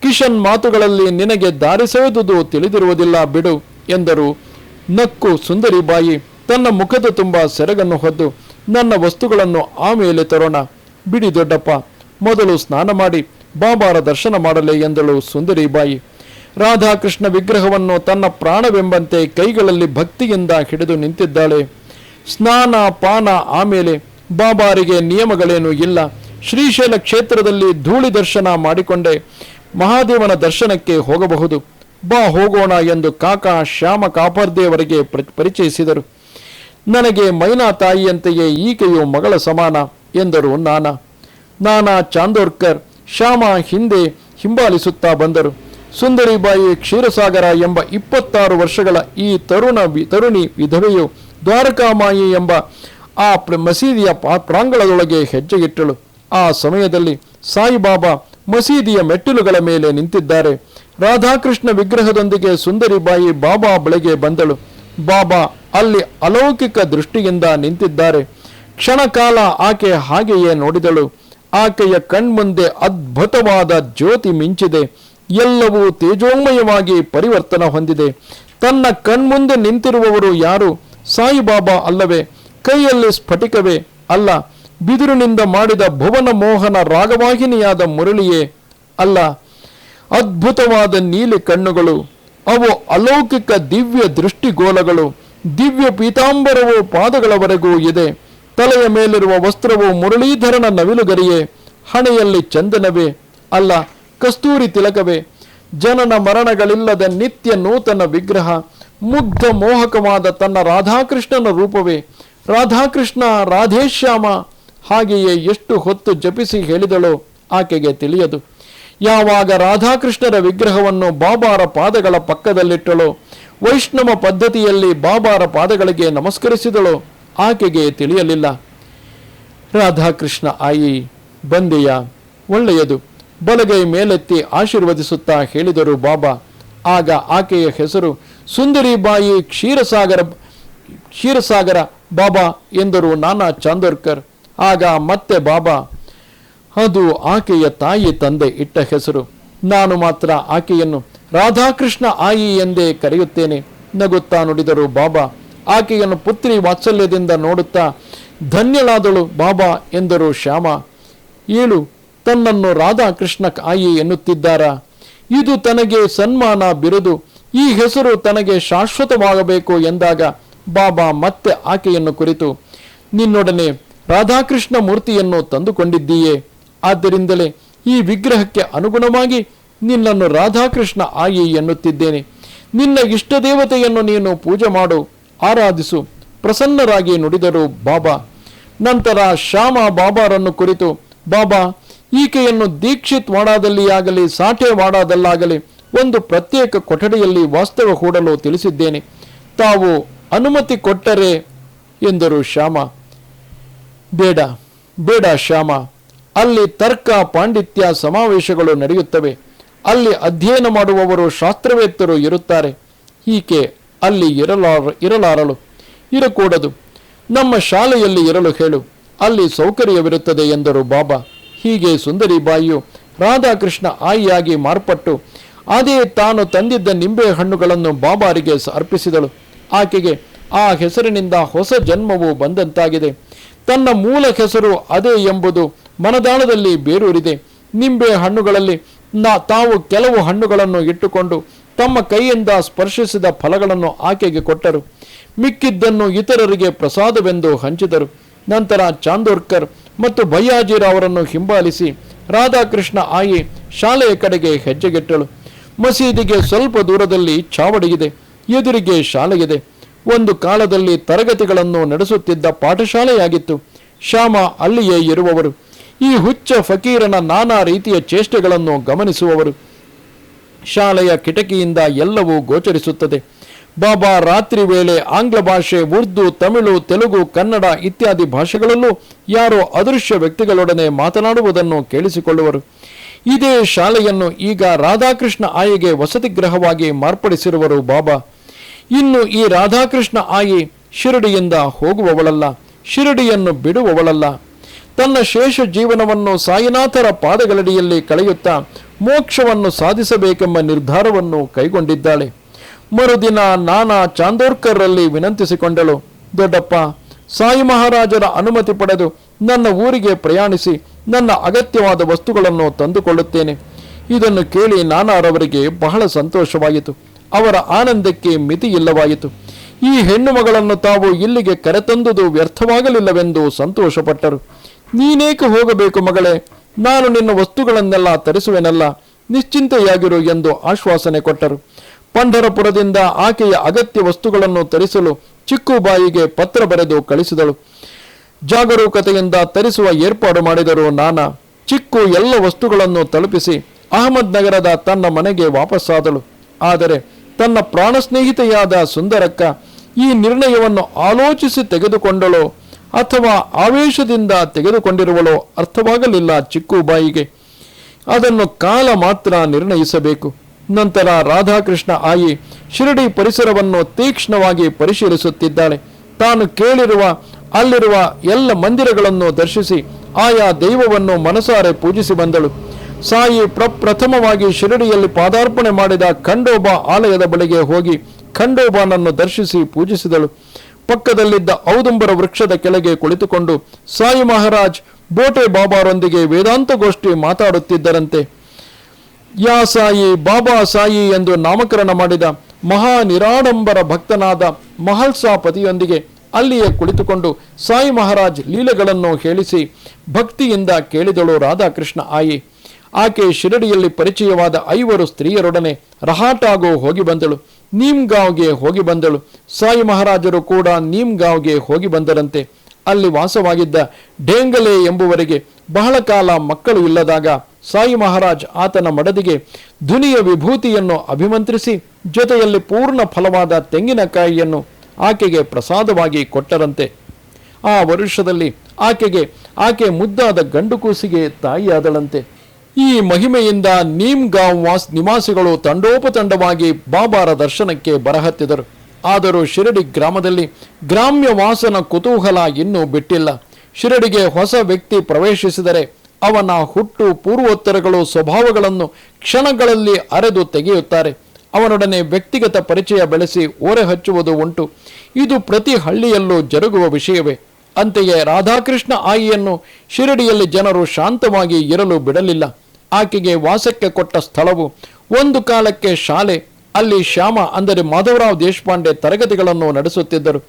ಕಿಶನ್ ಮಾತುಗಳಲ್ಲಿ ನಿನಗೆ ದಾರಿ ಸವೆದುದು ತಿಳಿದಿರುವುದಿಲ್ಲ ಬಿಡು ಎಂದರು. ನಕ್ಕು ಸುಂದರಿಬಾಯಿ ತನ್ನ ಮುಖದ ತುಂಬ ಸೆರಗನ್ನು ಹೊದ್ದು, ನನ್ನ ವಸ್ತುಗಳನ್ನು ಆಮೇಲೆ ತರೋಣ, ಬಿಡಿ ದೊಡ್ಡಪ್ಪ, ಮೊದಲು ಸ್ನಾನ ಮಾಡಿ ಬಾಬಾರ ದರ್ಶನ ಮಾಡಲೇ ಎಂದಳು ಸುಂದರಿಬಾಯಿ. ರಾಧಾಕೃಷ್ಣ ವಿಗ್ರಹವನ್ನು ತನ್ನ ಪ್ರಾಣವೆಂಬಂತೆ ಕೈಗಳಲ್ಲಿ ಭಕ್ತಿಯಿಂದ ಹಿಡಿದು ನಿಂತಿದ್ದಾಳೆ. ಸ್ನಾನ ಪಾನ ಆಮೇಲೆ. ಬಾಬಾರಿಗೆ ನಿಯಮಗಳೇನೂ ಇಲ್ಲ. ಶ್ರೀಶೈಲ ಕ್ಷೇತ್ರದಲ್ಲಿ ಧೂಳಿ ದರ್ಶನ ಮಾಡಿಕೊಂಡೆ ಮಹಾದೇವನ ದರ್ಶನಕ್ಕೆ ಹೋಗಬಹುದು. ಬಾ ಹೋಗೋಣ ಎಂದು ಕಾಕಾ ಶ್ಯಾಮ ಕಾಪರ್ದೇವರಿಗೆ ಪರಿಚಯಿಸಿದರು. ನನಗೆ ಮೈನಾ ತಾಯಿಯಂತೆಯೇ ಈಕೆಯು ಮಗಳ ಸಮಾನ ಎಂದರು ನಾನಾ ಚಾಂದೋರ್ಕರ್ ಶ್ಯಾಮ ಹಿಂದೆ ಹಿಂಬಾಲಿಸುತ್ತಾ ಬಂದರು. ಸುಂದರಿಬಾಯಿ ಕ್ಷೀರಸಾಗರ ಎಂಬ 26 ವರ್ಷಗಳ ಈ ತರುಣಿ ವಿಧವೆಯು ದ್ವಾರಕಾಮಾಯಿ ಎಂಬ ಆ ಮಸೀದಿಯ ಪ್ರಾಂಗಣದೊಳಗೆ ಹೆಜ್ಜೆಯಿಟ್ಟಳು. ಆ ಸಮಯದಲ್ಲಿ ಸಾಯಿಬಾಬಾ ಮಸೀದಿಯ ಮೆಟ್ಟಿಲುಗಳ ಮೇಲೆ ನಿಂತಿದ್ದಾರೆ. ರಾಧಾಕೃಷ್ಣ ವಿಗ್ರಹದೊಂದಿಗೆ ಸುಂದರಿಬಾಯಿ ಬಾಬಾ ಬಳಿಗೆ ಬಂದಳು. ಬಾಬಾ ಅಲ್ಲಿ ಅಲೌಕಿಕ ದೃಷ್ಟಿಯಿಂದ ನಿಂತಿದ್ದಾರೆ. ಕ್ಷಣಕಾಲ ಆಕೆ ಹಾಗೆಯೇ ನೋಡಿದಳು. ಆಕೆಯ ಕಣ್ಮುಂದೆ ಅದ್ಭುತವಾದ ಜ್ಯೋತಿ ಮಿಂಚಿದೆ. ಎಲ್ಲವೂ ತೇಜೋಮಯವಾಗಿ ಪರಿವರ್ತನ ಹೊಂದಿದೆ. ತನ್ನ ಕಣ್ಮುಂದೆ ನಿಂತಿರುವವರು ಯಾರು? ಸಾಯಿಬಾಬಾ ಅಲ್ಲವೇ? ಕೈಯಲ್ಲಿ ಸ್ಫಟಿಕವೇ? ಅಲ್ಲ. ಬಿದಿರಿನಿಂದ ಮಾಡಿದ ಭುವನ ಮೋಹನ ರಾಗವಾಹಿನಿಯಾದ ಮುರಳಿಯೇ? ಅಲ್ಲ. ಅದ್ಭುತವಾದ ನೀಲಿ ಕಣ್ಣುಗಳು, ಅವು ಅಲೌಕಿಕ ದಿವ್ಯ ದೃಷ್ಟಿಗೋಲಗಳು. ದಿವ್ಯ ಪೀತಾಂಬರವು ಪಾದಗಳವರೆಗೂ ಇದೆ. ತಲೆಯ ಮೇಲಿರುವ ವಸ್ತ್ರವು ಮುರಳೀಧರನ ನವಿಲುಗರಿಯೇ? ಹಣೆಯಲ್ಲಿ ಚಂದನವೇ? ಅಲ್ಲ, ಕಸ್ತೂರಿ ತಿಲಕವೇ? ಜನನ ಮರಣಗಳಿಲ್ಲದ ನಿತ್ಯ ನೂತನ ವಿಗ್ರಹ. ಮುಗ್ಧ ಮೋಹಕವಾದ ತನ್ನ ರಾಧಾಕೃಷ್ಣನ ರೂಪವೇ? ರಾಧಾಕೃಷ್ಣ, ರಾಧೇಶ್ಯಾಮ ಹಾಗೆಯೇ ಎಷ್ಟು ಹೊತ್ತು ಜಪಿಸಿ ಹೇಳಿದಳೋ ಆಕೆಗೆ ತಿಳಿಯದು. ಯಾವಾಗ ರಾಧಾಕೃಷ್ಣರ ವಿಗ್ರಹವನ್ನು ಬಾಬಾರ ಪಾದಗಳ ಪಕ್ಕದಲ್ಲಿಟ್ಟಳೋ, ವೈಷ್ಣವ ಪದ್ಧತಿಯಲ್ಲಿ ಬಾಬಾರ ಪಾದಗಳಿಗೆ ನಮಸ್ಕರಿಸಿದಳೋ ಆಕೆಗೆ ತಿಳಿಯಲಿಲ್ಲ. ರಾಧಾಕೃಷ್ಣ ಆಯಿ, ಬಂದೆಯ? ಒಳ್ಳೆಯದು. ಬಲಗೈ ಮೇಲೆತ್ತಿ ಆಶೀರ್ವದಿಸುತ್ತಾ ಹೇಳಿದರು ಬಾಬಾ. ಆಗ ಆಕೆಯ ಹೆಸರು ಸುಂದರಿಬಾಯಿ ಕ್ಷೀರಸಾಗರ ಬಾಬಾ ಎಂದರು ನಾನಾ ಚಾಂದೋರ್ಕರ್. ಆಗ ಮತ್ತೆ ಬಾಬಾ, ಅದು ಆಕೆಯ ತಾಯಿ ತಂದೆ ಇಟ್ಟ ಹೆಸರು. ನಾನು ಮಾತ್ರ ಆಕೆಯನ್ನು ರಾಧಾಕೃಷ್ಣ ಆಯಿ ಎಂದೇ ಕರೆಯುತ್ತೇನೆ. ನಗುತ್ತಾ ನುಡಿದರು ಬಾಬಾ. ಆಕೆಯನ್ನು ಪುತ್ರಿ ವಾತ್ಸಲ್ಯದಿಂದ ನೋಡುತ್ತಾ, ಧನ್ಯಳಾದಳು ಬಾಬಾ ಎಂದರು ಶ್ಯಾಮ. ಏಳು, ತನ್ನನ್ನು ರಾಧಾಕೃಷ್ಣ ಆಯಿ ಎನ್ನುತ್ತಿದ್ದಾರಾ? ಇದು ತನಗೆ ಸನ್ಮಾನ, ಬಿರುದು. ಈ ಹೆಸರು ತನಗೆ ಶಾಶ್ವತವಾಗಬೇಕು ಎಂದಾಗ ಬಾಬಾ ಮತ್ತೆ ಆಕೆಯನ್ನು ಕುರಿತು, ನಿನ್ನೊಡನೆ ರಾಧಾಕೃಷ್ಣ ಮೂರ್ತಿಯನ್ನು ತಂದುಕೊಂಡಿದ್ದೀಯೇ? ಆದ್ದರಿಂದಲೇ ಈ ವಿಗ್ರಹಕ್ಕೆ ಅನುಗುಣವಾಗಿ ನಿನ್ನನ್ನು ರಾಧಾಕೃಷ್ಣ ಆಯಿ ಎನ್ನುತ್ತಿದ್ದೇನೆ. ನಿನ್ನ ಇಷ್ಟ ದೇವತೆಯನ್ನು ನೀನು ಪೂಜೆ ಮಾಡು, ಆರಾಧಿಸು, ಪ್ರಸನ್ನರಾಗಿ ನುಡಿದರು ಬಾಬಾ. ನಂತರ ಶ್ಯಾಮ ಬಾಬಾರನ್ನು ಕುರಿತು, ಬಾಬಾ, ಈಕೆಯನ್ನು ದೀಕ್ಷಿತ್ ವಾಡಾದಲ್ಲಿಯಾಗಲಿ ಸಾಠೆ ವಾಡಾದಲ್ಲಾಗಲಿ ಒಂದು ಪ್ರತ್ಯೇಕ ಕೊಠಡಿಯಲ್ಲಿ ವಾಸ್ತವ ಹೂಡಲು ತಿಳಿಸಿದ್ದೇನೆ. ತಾವು ಅನುಮತಿ ಕೊಟ್ಟರೆ ಎಂದರು ಶ್ಯಾಮ. ಬೇಡ ಬೇಡ ಶ್ಯಾಮ, ಅಲ್ಲಿ ತರ್ಕ ಪಾಂಡಿತ್ಯ ಸಮಾವೇಶಗಳು ನಡೆಯುತ್ತವೆ. ಅಲ್ಲಿ ಅಧ್ಯಯನ ಮಾಡುವವರು ಶಾಸ್ತ್ರವೇತ್ತರು ಇರುತ್ತಾರೆ. ಈಕೆ ಅಲ್ಲಿ ಇರಲಾರಳು, ಇರಕೂಡದು. ನಮ್ಮ ಶಾಲೆಯಲ್ಲಿ ಇರಲು ಹೇಳು, ಅಲ್ಲಿ ಸೌಕರ್ಯವಿರುತ್ತದೆ ಎಂದರು ಬಾಬಾ. ಹೀಗೆ ಸುಂದರಿಬಾಯಿಯು ರಾಧಾಕೃಷ್ಣ ಆಯಿಯಾಗಿ ಮಾರ್ಪಟ್ಟು ಅದೇ ತಾನು ತಂದಿದ್ದ ನಿಂಬೆ ಹಣ್ಣುಗಳನ್ನು ಬಾಬಾರಿಗೆ ಅರ್ಪಿಸಿದಳು. ಆಕೆಗೆ ಆ ಹೆಸರಿನಿಂದ ಹೊಸ ಜನ್ಮವು ಬಂದಂತಾಗಿದೆ. ತನ್ನ ಮೂಲ ಹೆಸರು ಅದೇ ಎಂಬುದು ಮನದಾಳದಲ್ಲಿ ಬೇರೂರಿದೆ. ನಿಂಬೆ ಹಣ್ಣುಗಳಲ್ಲಿ ತಾವು ಕೆಲವು ಹಣ್ಣುಗಳನ್ನು ಇಟ್ಟುಕೊಂಡು ತಮ್ಮ ಕೈಯಿಂದ ಸ್ಪರ್ಶಿಸಿದ ಫಲಗಳನ್ನು ಆಕೆಗೆ ಕೊಟ್ಟರು. ಮಿಕ್ಕಿದ್ದನ್ನು ಇತರರಿಗೆ ಪ್ರಸಾದವೆಂದು ಹಂಚಿದರು. ನಂತರ ಚಾಂದೋರ್ಕರ್ ಮತ್ತು ಭಯ್ಯಾಜಿರಾವರನ್ನು ಹಿಂಬಾಲಿಸಿ ರಾಧಾಕೃಷ್ಣ ಆಯಿ ಶಾಲೆಯ ಕಡೆಗೆ ಹೆಜ್ಜೆಗೆಟ್ಟಳು. ಮಸೀದಿಗೆ ಸ್ವಲ್ಪ ದೂರದಲ್ಲಿ ಚಾವಡಿಯಿದೆ, ಎದುರಿಗೆ ಶಾಲೆಯಿದೆ. ಒಂದು ಕಾಲದಲ್ಲಿ ತರಗತಿಗಳನ್ನು ನಡೆಸುತ್ತಿದ್ದ ಪಾಠಶಾಲೆಯಾಗಿತ್ತು. ಶ್ಯಾಮ ಅಲ್ಲಿಯೇ ಇರುವವರು. ಈ ಹುಚ್ಚ ಫಕೀರನ ನಾನಾ ರೀತಿಯ ಚೇಷ್ಟೆಗಳನ್ನು ಗಮನಿಸುವವರು. ಶಾಲೆಯ ಕಿಟಕಿಯಿಂದ ಎಲ್ಲವೂ ಗೋಚರಿಸುತ್ತದೆ. ಬಾಬಾ ರಾತ್ರಿ ವೇಳೆ ಆಂಗ್ಲ ಭಾಷೆ, ಉರ್ದು, ತಮಿಳು, ತೆಲುಗು, ಕನ್ನಡ ಇತ್ಯಾದಿ ಭಾಷೆಗಳಲ್ಲೂ ಯಾರೋ ಅದೃಶ್ಯ ವ್ಯಕ್ತಿಗಳೊಡನೆ ಮಾತನಾಡುವುದನ್ನು ಕೇಳಿಸಿಕೊಳ್ಳುವರು. ಇದೇ ಶಾಲೆಯನ್ನು ಈಗ ರಾಧಾಕೃಷ್ಣ ಆಯಿಗೆ ವಸತಿ ಗೃಹವಾಗಿ ಮಾರ್ಪಡಿಸಿರುವರು ಬಾಬಾ. ಇನ್ನು ಈ ರಾಧಾಕೃಷ್ಣ ಆಯಿ ಶಿರಡಿಯಿಂದ ಹೋಗುವವಳಲ್ಲ, ಶಿರಡಿಯನ್ನು ಬಿಡುವವಳಲ್ಲ. ತನ್ನ ಶೇಷ ಜೀವನವನ್ನು ಸಾಯಿನಾಥರ ಪಾದಗಳಡಿಯಲ್ಲಿ ಕಳೆಯುತ್ತಾ ಮೋಕ್ಷವನ್ನು ಸಾಧಿಸಬೇಕೆಂಬ ನಿರ್ಧಾರವನ್ನು ಕೈಗೊಂಡಿದ್ದಾಳೆ. ಮರುದಿನ ನಾನಾ ಚಾಂದೋರ್ಕರ್ರಲ್ಲಿ ವಿನಂತಿಸಿಕೊಂಡಳು, ದೊಡ್ಡಪ್ಪ, ಸಾಯಿ ಮಹಾರಾಜರ ಅನುಮತಿ ಪಡೆದು ನನ್ನ ಊರಿಗೆ ಪ್ರಯಾಣಿಸಿ ನನ್ನ ಅಗತ್ಯವಾದ ವಸ್ತುಗಳನ್ನು ತಂದುಕೊಳ್ಳುತ್ತೇನೆ. ಇದನ್ನು ಕೇಳಿ ನಾನಾರವರಿಗೆ ಬಹಳ ಸಂತೋಷವಾಯಿತು. ಅವರ ಆನಂದಕ್ಕೆ ಮಿತಿಯಿಲ್ಲವಾಯಿತು. ಈ ಹೆಣ್ಣು ಮಗಳನ್ನು ತಾವು ಇಲ್ಲಿಗೆ ಕರೆತಂದುದು ವ್ಯರ್ಥವಾಗಲಿಲ್ಲವೆಂದು ಸಂತೋಷಪಟ್ಟರು. ನೀನೇಕೆ ಹೋಗಬೇಕು ಮಗಳೇ? ನಾನು ನಿನ್ನ ವಸ್ತುಗಳನ್ನೆಲ್ಲ ತರಿಸುವೆನಲ್ಲ, ನಿಶ್ಚಿಂತೆಯಾಗಿರು ಎಂದು ಆಶ್ವಾಸನೆ ಕೊಟ್ಟರು. ಪಂಢರಪುರದಿಂದ ಆಕೆಯ ಅಗತ್ಯ ವಸ್ತುಗಳನ್ನು ತರಿಸಲು ಚಿಕ್ಕುಬಾಯಿಗೆ ಪತ್ರ ಬರೆದು ಕಳಿಸಿದಳು. ಜಾಗರೂಕತೆಯಿಂದ ತರಿಸುವ ಏರ್ಪಾಡು ಮಾಡಿದರು ನಾನಾ. ಚಿಕ್ಕು ಎಲ್ಲ ವಸ್ತುಗಳನ್ನು ತಲುಪಿಸಿ ಅಹಮದ್ ನಗರದ ತನ್ನ ಮನೆಗೆ ವಾಪಸ್ಸಾದಳು. ಆದರೆ ತನ್ನ ಪ್ರಾಣ ಸ್ನೇಹಿತೆಯಾದ ಸುಂದರಕ್ಕ ಈ ನಿರ್ಣಯವನ್ನು ಆಲೋಚಿಸಿ ತೆಗೆದುಕೊಂಡಳೋ ಅಥವಾ ಆವೇಶದಿಂದ ತೆಗೆದುಕೊಂಡಿರುವಳೋ ಅರ್ಥವಾಗಲಿಲ್ಲ ಚಿಕ್ಕುಬಾಯಿಗೆ. ಅದನ್ನು ಕಾಲ ಮಾತ್ರ ನಿರ್ಣಯಿಸಬೇಕು. ನಂತರ ರಾಧಾಕೃಷ್ಣ ಆಯಿ ಶಿರಡಿ ಪರಿಸರವನ್ನು ತೀಕ್ಷ್ಣವಾಗಿ ಪರಿಶೀಲಿಸುತ್ತಿದ್ದಾಳೆ. ತಾನು ಕೇಳಿರುವ ಅಲ್ಲಿರುವ ಎಲ್ಲ ಮಂದಿರಗಳನ್ನು ದರ್ಶಿಸಿ ಆಯಾ ದೈವವನ್ನು ಮನಸಾರೆ ಪೂಜಿಸಿ ಬಂದಳು. ಸಾಯಿ ಪ್ರಥಮವಾಗಿ ಶಿರಡಿಯಲ್ಲಿ ಪಾದಾರ್ಪಣೆ ಮಾಡಿದ ಖಂಡೋಬಾ ಆಲಯದ ಬಳಿಗೆ ಹೋಗಿ ಖಂಡೋಬಾನನ್ನು ದರ್ಶಿಸಿ ಪೂಜಿಸಿದಳು. ಪಕ್ಕದಲ್ಲಿದ್ದ ಔದುಂಬರ ವೃಕ್ಷದ ಕೆಳಗೆ ಕುಳಿತುಕೊಂಡು ಸಾಯಿ ಮಹಾರಾಜ್ ಬೋಟೆ ಬಾಬಾರೊಂದಿಗೆ ವೇದಾಂತ ಗೋಷ್ಠಿ ಮಾತಾಡುತ್ತಿದ್ದರಂತೆ. ಯಾ ಸಾಯಿ ಬಾಬಾ ಸಾಯಿ ಎಂದು ನಾಮಕರಣ ಮಾಡಿದ ಮಹಾ ನಿರಾಡಂಬರ ಭಕ್ತನಾದ ಮಹಲ್ಸಾ ಪತಿಯೊಂದಿಗೆ ಅಲ್ಲಿಯೇ ಕುಳಿತುಕೊಂಡು ಸಾಯಿ ಮಹಾರಾಜ್ ಲೀಲೆಗಳನ್ನು ಹೇಳಿಸಿ ಭಕ್ತಿಯಿಂದ ಕೇಳಿದಳು ರಾಧಾಕೃಷ್ಣ ಆಯಿ. ಆಕೆ ಶಿರಡಿಯಲ್ಲಿ ಪರಿಚಯವಾದ 5 ಸ್ತ್ರೀಯರೊಡನೆ ರಹಾಟಾಗೂ ಹೋಗಿ ಬಂದಳು. ನೀಮ್ಗಾಂವ್ಗೆ ಹೋಗಿ ಬಂದಳು. ಸಾಯಿ ಮಹಾರಾಜರು ಕೂಡ ನೀಮ್ಗಾಂವ್ಗೆ ಹೋಗಿ ಬಂದರಂತೆ. ಅಲ್ಲಿ ವಾಸವಾಗಿದ್ದ ಢೇಂಗಲೆ ಎಂಬುವರಿಗೆ ಬಹಳ ಕಾಲ ಮಕ್ಕಳು ಇಲ್ಲದಾಗ ಸಾಯಿ ಮಹಾರಾಜ್ ಆತನ ಮಡದಿಗೆ ಧುನಿಯ ವಿಭೂತಿಯನ್ನು ಅಭಿಮಂತ್ರಿಸಿ ಜೊತೆಯಲ್ಲಿ ಪೂರ್ಣ ಫಲವಾದ ತೆಂಗಿನಕಾಯಿಯನ್ನು ಆಕೆಗೆ ಪ್ರಸಾದವಾಗಿ ಕೊಟ್ಟರಂತೆ. ಆ ವರುಷದಲ್ಲಿ ಆಕೆ ಮುದ್ದಾದ ಗಂಡು ಕೂಸಿಗೆ ತಾಯಿಯಾದಳಂತೆ. ಈ ಮಹಿಮೆಯಿಂದ ನೀಮ್ಗಾಂವ್ ನಿವಾಸಿಗಳು ತಂಡೋಪತಂಡವಾಗಿ ಬಾಬಾರ ದರ್ಶನಕ್ಕೆ ಬರಹತ್ತಿದರು. ಆದರೂ ಶಿರಡಿ ಗ್ರಾಮದಲ್ಲಿ ಗ್ರಾಮ್ಯ ವಾಸನ ಕುತೂಹಲ ಇನ್ನೂ ಬಿಟ್ಟಿಲ್ಲ. ಶಿರಡಿಗೆ ಹೊಸ ವ್ಯಕ್ತಿ ಪ್ರವೇಶಿಸಿದರೆ ಅವನ ಹುಟ್ಟು ಪೂರ್ವೋತ್ತರಗಳು ಸ್ವಭಾವಗಳನ್ನು ಕ್ಷಣಗಳಲ್ಲಿ ಅರೆದು ತೆಗೆಯುತ್ತಾರೆ. ಅವನೊಡನೆ ವ್ಯಕ್ತಿಗತ ಪರಿಚಯ ಬೆಳೆಸಿ ಓರೆ ಹಚ್ಚುವುದು ಉಂಟು. ಇದು ಪ್ರತಿ ಹಳ್ಳಿಯಲ್ಲೂ ಜರುಗುವ ವಿಷಯವೇ. ಅಂತೆಯೇ ರಾಧಾಕೃಷ್ಣ ಆಯಿಯನ್ನು ಶಿರಡಿಯಲ್ಲಿ ಜನರು ಶಾಂತವಾಗಿ ಇರಲು ಬಿಡಲಿಲ್ಲ. ಆಕೆಗೆ ವಾಸಕ್ಕೆ ಕೊಟ್ಟ ಸ್ಥಳವು ಒಂದು ಕಾಲಕ್ಕೆ ಶಾಲೆ. ಅಲ್ಲಿ ಶ್ಯಾಮ ಅಂದರೆ ಮಾಧವರಾವ್ ದೇಶಪಾಂಡೆ ತರಗತಿಗಳನ್ನು ನಡೆಸುತ್ತಿದ್ದರು.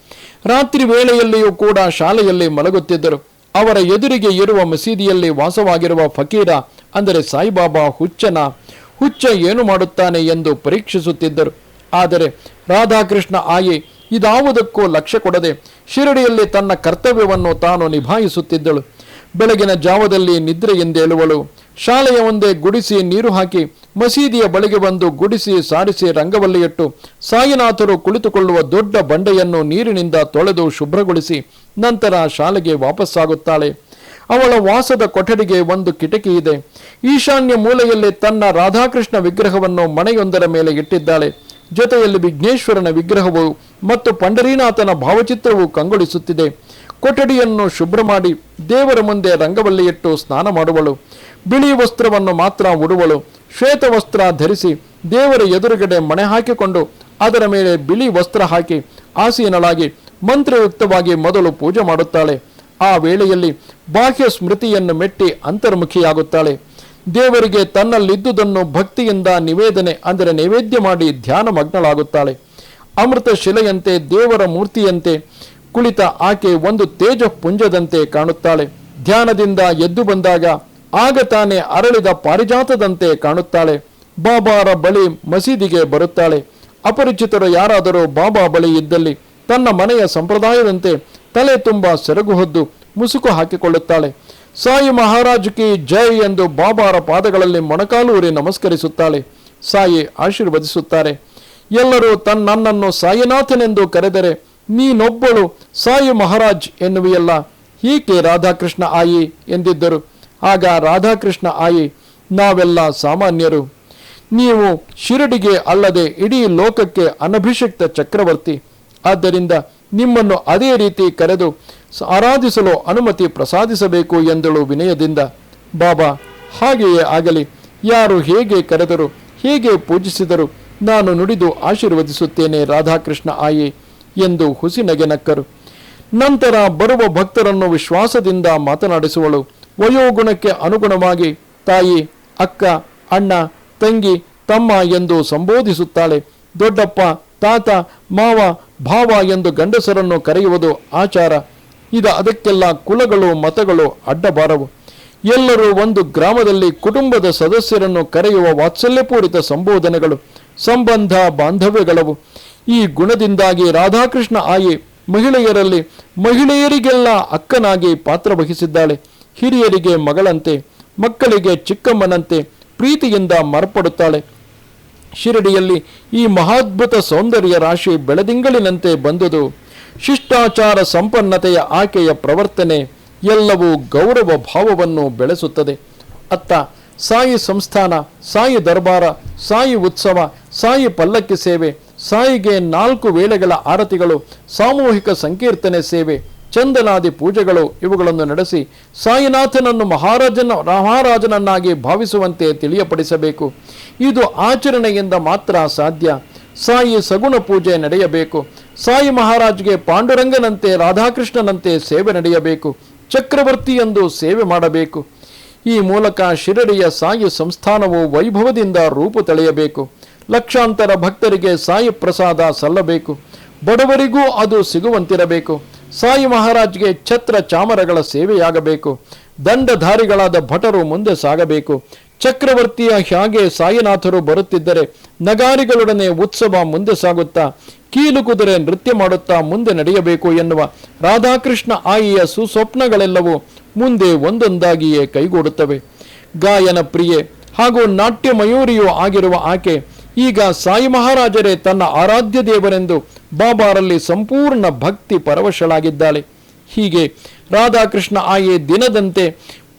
ರಾತ್ರಿ ವೇಳೆಯಲ್ಲಿಯೂ ಕೂಡ ಶಾಲೆಯಲ್ಲಿ ಮಲಗುತ್ತಿದ್ದರು. ಅವರ ಎದುರಿಗೆ ಇರುವ ಮಸೀದಿಯಲ್ಲಿ ವಾಸವಾಗಿರುವ ಫಕೀರ ಅಂದರೆ ಸಾಯಿಬಾಬಾ ಹುಚ್ಚ ಏನು ಮಾಡುತ್ತಾನೆ ಎಂದು ಪರೀಕ್ಷಿಸುತ್ತಿದ್ದರು. ಆದರೆ ರಾಧಾಕೃಷ್ಣ ಆಯಿ ಇದಾವುದಕ್ಕೂ ಲಕ್ಷ್ಯ ಕೊಡದೆ ಶಿರಡಿಯಲ್ಲಿ ತನ್ನ ಕರ್ತವ್ಯವನ್ನು ತಾನು ನಿಭಾಯಿಸುತ್ತಿದ್ದಳು. ಬೆಳಗಿನ ಜಾವದಲ್ಲಿ ನಿದ್ರೆಯಿಂದೇಳುವಳು. ಶಾಲೆಯ ಮುಂದೆ ಗುಡಿಸಿ ನೀರು ಹಾಕಿ ಮಸೀದಿಯ ಬಳಿಗೆ ಬಂದು ಗುಡಿಸಿ ಸಾರಿಸಿ ರಂಗವಲ್ಲಿಯಿಟ್ಟು ಸಾಯಿನಾಥರು ಕುಳಿತುಕೊಳ್ಳುವ ದೊಡ್ಡ ಬಂಡೆಯನ್ನು ನೀರಿನಿಂದ ತೊಳೆದು ಶುಭ್ರಗೊಳಿಸಿ ನಂತರ ಶಾಲೆಗೆ ವಾಪಸ್ಸಾಗುತ್ತಾಳೆ. ಅವಳ ವಾಸದ ಕೊಠಡಿಗೆ ಒಂದು ಕಿಟಕಿ ಇದೆ. ಈಶಾನ್ಯ ಮೂಲೆಯಲ್ಲಿ ತನ್ನ ರಾಧಾಕೃಷ್ಣ ವಿಗ್ರಹವನ್ನು ಮನೆಯೊಂದರ ಮೇಲೆ ಇಟ್ಟಿದ್ದಾಳೆ. ಜೊತೆಯಲ್ಲಿ ವಿಘ್ನೇಶ್ವರನ ವಿಗ್ರಹವು ಮತ್ತು ಪಂಡರೀನಾಥನ ಭಾವಚಿತ್ರವು ಕಂಗೊಳಿಸುತ್ತಿದೆ. ಕೊಠಡಿಯನ್ನು ಶುಭ್ರ ಮಾಡಿ ದೇವರ ಮುಂದೆ ರಂಗವಲ್ಲಿಯಿಟ್ಟು ಸ್ನಾನ ಮಾಡುವಳು. ಬಿಳಿ ವಸ್ತ್ರವನ್ನು ಮಾತ್ರ ಉಡುವಳು. ಶ್ವೇತ ವಸ್ತ್ರ ಧರಿಸಿ ದೇವರ ಎದುರುಗಡೆ ಮಣೆ ಹಾಕಿಕೊಂಡು ಅದರ ಮೇಲೆ ಬಿಳಿ ವಸ್ತ್ರ ಹಾಕಿ ಆಸೀನಳಾಗಿ ಮಂತ್ರಯುಕ್ತವಾಗಿ ಮೊದಲು ಪೂಜೆ ಮಾಡುತ್ತಾಳೆ. ಆ ವೇಳೆಯಲ್ಲಿ ಬಾಹ್ಯ ಸ್ಮೃತಿಯನ್ನು ಮೆಟ್ಟಿ ಅಂತರ್ಮುಖಿಯಾಗುತ್ತಾಳೆ. ದೇವರಿಗೆ ತನ್ನಲ್ಲಿದ್ದುದನ್ನು ಭಕ್ತಿಯಿಂದ ನೈವೇದ್ಯ ಮಾಡಿ ಧ್ಯಾನ ಮಗ್ನಳಾಗುತ್ತಾಳೆ. ಅಮೃತ ಶಿಲೆಯಂತೆ ದೇವರ ಮೂರ್ತಿಯಂತೆ ಕುಳಿತ ಆಕೆ ಒಂದು ತೇಜಪುಂಜದಂತೆ ಕಾಣುತ್ತಾಳೆ. ಧ್ಯಾನದಿಂದ ಎದ್ದು ಬಂದಾಗ ಆಗ ತಾನೇ ಅರಳಿದ ಪಾರಿಜಾತದಂತೆ ಕಾಣುತ್ತಾಳೆ. ಬಾಬಾರ ಬಳಿ ಮಸೀದಿಗೆ ಬರುತ್ತಾಳೆ. ಅಪರಿಚಿತರು ಯಾರಾದರೂ ಬಾಬಾ ಬಳಿ ಇದ್ದಲ್ಲಿ ತನ್ನ ಮನೆಯ ಸಂಪ್ರದಾಯದಂತೆ ತಲೆ ತುಂಬ ಸೆರಗು ಹೊದ್ದು ಮುಸುಕು ಹಾಕಿಕೊಳ್ಳುತ್ತಾಳೆ. ಸಾಯಿ ಮಹಾರಾಜ್ ಕಿ ಜೈ ಎಂದು ಬಾಬಾರ ಪಾದಗಳಲ್ಲಿ ಮೊಣಕಾಲೂರಿ ನಮಸ್ಕರಿಸುತ್ತಾಳೆ. ಸಾಯಿ ಆಶೀರ್ವದಿಸುತ್ತಾರೆ. ಎಲ್ಲರೂ ನನ್ನನ್ನು ಸಾಯಿನಾಥನೆಂದು ಕರೆದರೆ ನೀನೊಬ್ಬಳು ಸಾಯಿ ಮಹಾರಾಜ್ ಎನ್ನುವಿಯಲ್ಲ, ಹೀಗೆ ರಾಧಾಕೃಷ್ಣ ಆಯಿ ಎಂದಿದ್ದರು. ಆಗ ರಾಧಾಕೃಷ್ಣ ಆಯಿ, ನಾವೆಲ್ಲ ಸಾಮಾನ್ಯರು. ನೀವು ಶಿರಡಿಗೆ ಅಲ್ಲದೆ ಇಡೀ ಲೋಕಕ್ಕೆ ಅನಭಿಷಿಕ್ತ ಚಕ್ರವರ್ತಿ. ಆದ್ದರಿಂದ ನಿಮ್ಮನ್ನು ಅದೇ ರೀತಿ ಕರೆದು ಆರಾಧಿಸಲು ಅನುಮತಿ ಪ್ರಸಾದಿಸಬೇಕು ಎಂದಳು ವಿನಯದಿಂದ. ಬಾಬಾ, ಹಾಗೆಯೇ ಆಗಲಿ. ಯಾರು ಹೇಗೆ ಕರೆದರು, ಹೇಗೆ ಪೂಜಿಸಿದರು ನಾನು ನುಡಿದು ಆಶೀರ್ವದಿಸುತ್ತೇನೆ ರಾಧಾಕೃಷ್ಣ ಆಯಿ ಎಂದು ಹುಸಿ ನಗೆ ನಕ್ಕರು. ನಂತರ ಬರುವ ಭಕ್ತರನ್ನು ವಿಶ್ವಾಸದಿಂದ ಮಾತನಾಡಿಸುವಳು. ವಯೋಗುಣಕ್ಕೆ ಅನುಗುಣವಾಗಿ ತಾಯಿ, ಅಕ್ಕ, ಅಣ್ಣ, ತಂಗಿ, ತಮ್ಮ ಎಂದು ಸಂಬೋಧಿಸುತ್ತಾಳೆ. ದೊಡ್ಡಪ್ಪ, ತಾತ, ಮಾವ, ಭಾವ ಎಂದು ಗಂಡಸರನ್ನು ಕರೆಯುವುದು ಆಚಾರ. ಅದಕ್ಕೆಲ್ಲ ಕುಲಗಳು ಮತಗಳು ಅಡ್ಡಬಾರವು. ಎಲ್ಲರೂ ಒಂದು ಗ್ರಾಮದಲ್ಲಿ ಕುಟುಂಬದ ಸದಸ್ಯರನ್ನು ಕರೆಯುವ ವಾತ್ಸಲ್ಯಪೂರಿತ ಸಂಬೋಧನೆಗಳು ಸಂಬಂಧ ಬಾಂಧವ್ಯಗಳವು. ಈ ಗುಣದಿಂದಾಗಿ ರಾಧಾಕೃಷ್ಣ ಆಯಿ ಮಹಿಳೆಯರಿಗೆಲ್ಲ ಅಕ್ಕನಾಗಿ ಪಾತ್ರ ವಹಿಸಿದ್ದಾಳೆ. ಹಿರಿಯರಿಗೆ ಮಗಳಂತೆ, ಮಕ್ಕಳಿಗೆ ಚಿಕ್ಕಮ್ಮನಂತೆ ಪ್ರೀತಿಯಿಂದ ಮಾರ್ಪಡುತ್ತಾಳೆ. ಶಿರಡಿಯಲ್ಲಿ ಈ ಮಹಾದ್ಭುತ ಸೌಂದರ್ಯ ರಾಶಿ ಬೆಳದಿಂಗಳಿನಂತೆ ಬಂದುದು. ಶಿಷ್ಟಾಚಾರ ಸಂಪನ್ನತೆಯ ಆಕೆಯ ಪ್ರವರ್ತನೆ ಎಲ್ಲವೂ ಗೌರವ ಭಾವವನ್ನು ಬೆಳೆಸುತ್ತದೆ. ಅತ್ತ ಸಾಯಿ ಸಂಸ್ಥಾನ, ಸಾಯಿ ದರ್ಬಾರ, ಸಾಯಿ ಉತ್ಸವ, ಸಾಯಿ ಪಲ್ಲಕ್ಕಿ ಸೇವೆ, ಸಾಯಿಗೆ 4 ವೇಳೆಗಳ ಆರತಿಗಳು, ಸಾಮೂಹಿಕ ಸಂಕೀರ್ತನೆ ಸೇವೆ, ಚಂದನಾದಿ ಪೂಜೆಗಳು ಇವುಗಳನ್ನು ನಡೆಸಿ ಸಾಯಿನಾಥನನ್ನು ಮಹಾರಾಜನನ್ನಾಗಿ ಭಾವಿಸುವಂತೆ ತಿಳಿಯಪಡಿಸಬೇಕು. ಇದು ಆಚರಣೆಯಿಂದ ಮಾತ್ರ ಸಾಧ್ಯ. ಸಾಯಿ ಸಗುಣ ಪೂಜೆ ನಡೆಯಬೇಕು. ಸಾಯಿ ಮಹಾರಾಜ್ಗೆ ಪಾಂಡುರಂಗನಂತೆ ರಾಧಾಕೃಷ್ಣನಂತೆ ಸೇವೆ ನಡೆಯಬೇಕು. ಚಕ್ರವರ್ತಿ ಎಂದು ಸೇವೆ ಮಾಡಬೇಕು. ಈ ಮೂಲಕ ಶಿರಡಿಯ ಸಾಯಿ ಸಂಸ್ಥಾನವು ವೈಭವದಿಂದ ರೂಪು ತಳೆಯಬೇಕು. ಲಕ್ಷಾಂತರ ಭಕ್ತರಿಗೆ ಸಾಯಿ ಪ್ರಸಾದ ಸಲ್ಲಬೇಕು. ಬಡವರಿಗೂ ಅದು ಸಿಗುವಂತಿರಬೇಕು. ಸಾಯಿ ಮಹಾರಾಜ್ಗೆ ಛತ್ರ ಚಾಮರಗಳ ಸೇವೆಯಾಗಬೇಕು. ದಂಡಧಾರಿಗಳಾದ ಭಟರು ಮುಂದೆ ಸಾಗಬೇಕು. ಚಕ್ರವರ್ತಿಯ ಹಾಗೆ ಸಾಯಿನಾಥರು ಬರುತ್ತಿದ್ದರೆ ನಗಾರಿಗಳೊಡನೆ ಉತ್ಸವ ಮುಂದೆ ಸಾಗುತ್ತಾ ಕೀಲು ಕುದುರೆ ನೃತ್ಯ ಮಾಡುತ್ತಾ ಮುಂದೆ ನಡೆಯಬೇಕು ಎನ್ನುವ ರಾಧಾಕೃಷ್ಣ ಆಯಿಯ ಸುಸ್ವಪ್ನಗಳೆಲ್ಲವೂ ಮುಂದೆ ಒಂದೊಂದಾಗಿಯೇ ಕೈಗೂಡುತ್ತವೆ. ಗಾಯನ ಪ್ರಿಯೆ ಹಾಗೂ ನಾಟ್ಯ ಮಯೂರಿಯೂ ಆಗಿರುವ ಆಕೆ ಈಗ ಸಾಯಿ ಮಹಾರಾಜರೇ ತನ್ನ ಆರಾಧ್ಯ ದೇವರೆಂದು ಬಾಬಾರಲ್ಲಿ ಸಂಪೂರ್ಣ ಭಕ್ತಿ ಪರವಶಳಾಗಿದ್ದಾಳೆ. ಹೀಗೆ ರಾಧಾಕೃಷ್ಣ ಆಯಿ ದಿನದಂತೆ